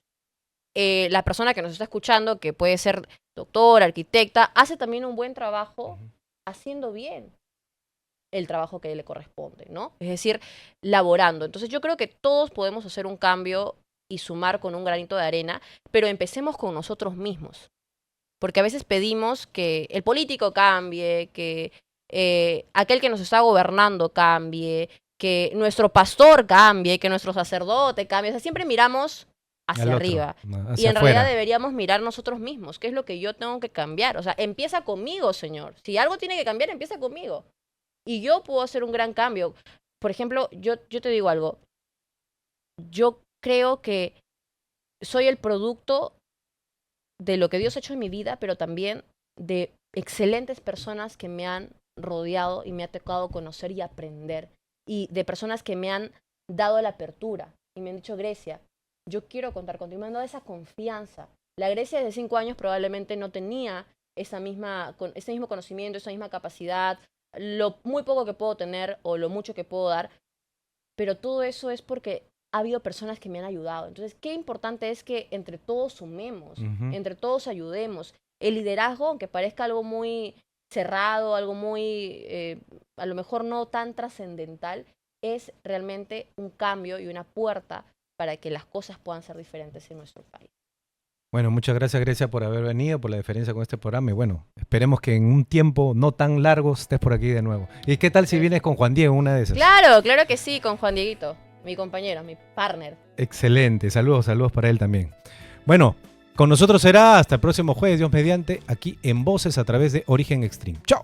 Speaker 1: La persona que nos está escuchando, que puede ser doctora, arquitecta, hace también un buen trabajo haciendo bien el trabajo que le corresponde, ¿no? Es decir, laborando. Entonces yo creo que todos podemos hacer un cambio y sumar con un granito de arena, pero empecemos con nosotros mismos. Porque a veces pedimos que el político cambie, que aquel que nos está gobernando cambie, que nuestro pastor cambie, que nuestro sacerdote cambie. O sea, siempre miramos hacia
Speaker 2: Al otro,
Speaker 1: arriba.
Speaker 2: hacia
Speaker 1: Y en
Speaker 2: afuera.
Speaker 1: realidad deberíamos mirar nosotros mismos. ¿Qué es lo que yo tengo que cambiar? O sea, empieza conmigo, Señor. Si algo tiene que cambiar, empieza conmigo. Y yo puedo hacer un gran cambio. Por ejemplo, yo te digo algo. Yo creo que soy el producto de lo que Dios ha hecho en mi vida, pero también de excelentes personas que me han rodeado y me ha tocado conocer y aprender. Y de personas que me han dado la apertura y me han dicho, Grecia, yo quiero contar contigo. Me han dado esa confianza. La Grecia de 5 años probablemente no tenía ese mismo conocimiento, esa misma capacidad, lo muy poco que puedo tener o lo mucho que puedo dar, pero todo eso es porque ha habido personas que me han ayudado. Entonces, qué importante es que entre todos sumemos, entre todos ayudemos. El liderazgo, aunque parezca algo muy cerrado, algo muy, a lo mejor no tan trascendental, es realmente un cambio y una puerta para que las cosas puedan ser diferentes en nuestro país.
Speaker 2: Bueno, muchas gracias, Grecia, por haber venido, por la diferencia con este programa. Y bueno, esperemos que en un tiempo no tan largo estés por aquí de nuevo. ¿Y qué tal si vienes con Juan Diego, una de esas?
Speaker 1: Claro, claro que sí, con Juan Dieguito, mi compañero, mi partner.
Speaker 2: Excelente, saludos para él también. Bueno, con nosotros será hasta el próximo jueves, Dios mediante, aquí en Voces a través de Origen Extreme. ¡Chao!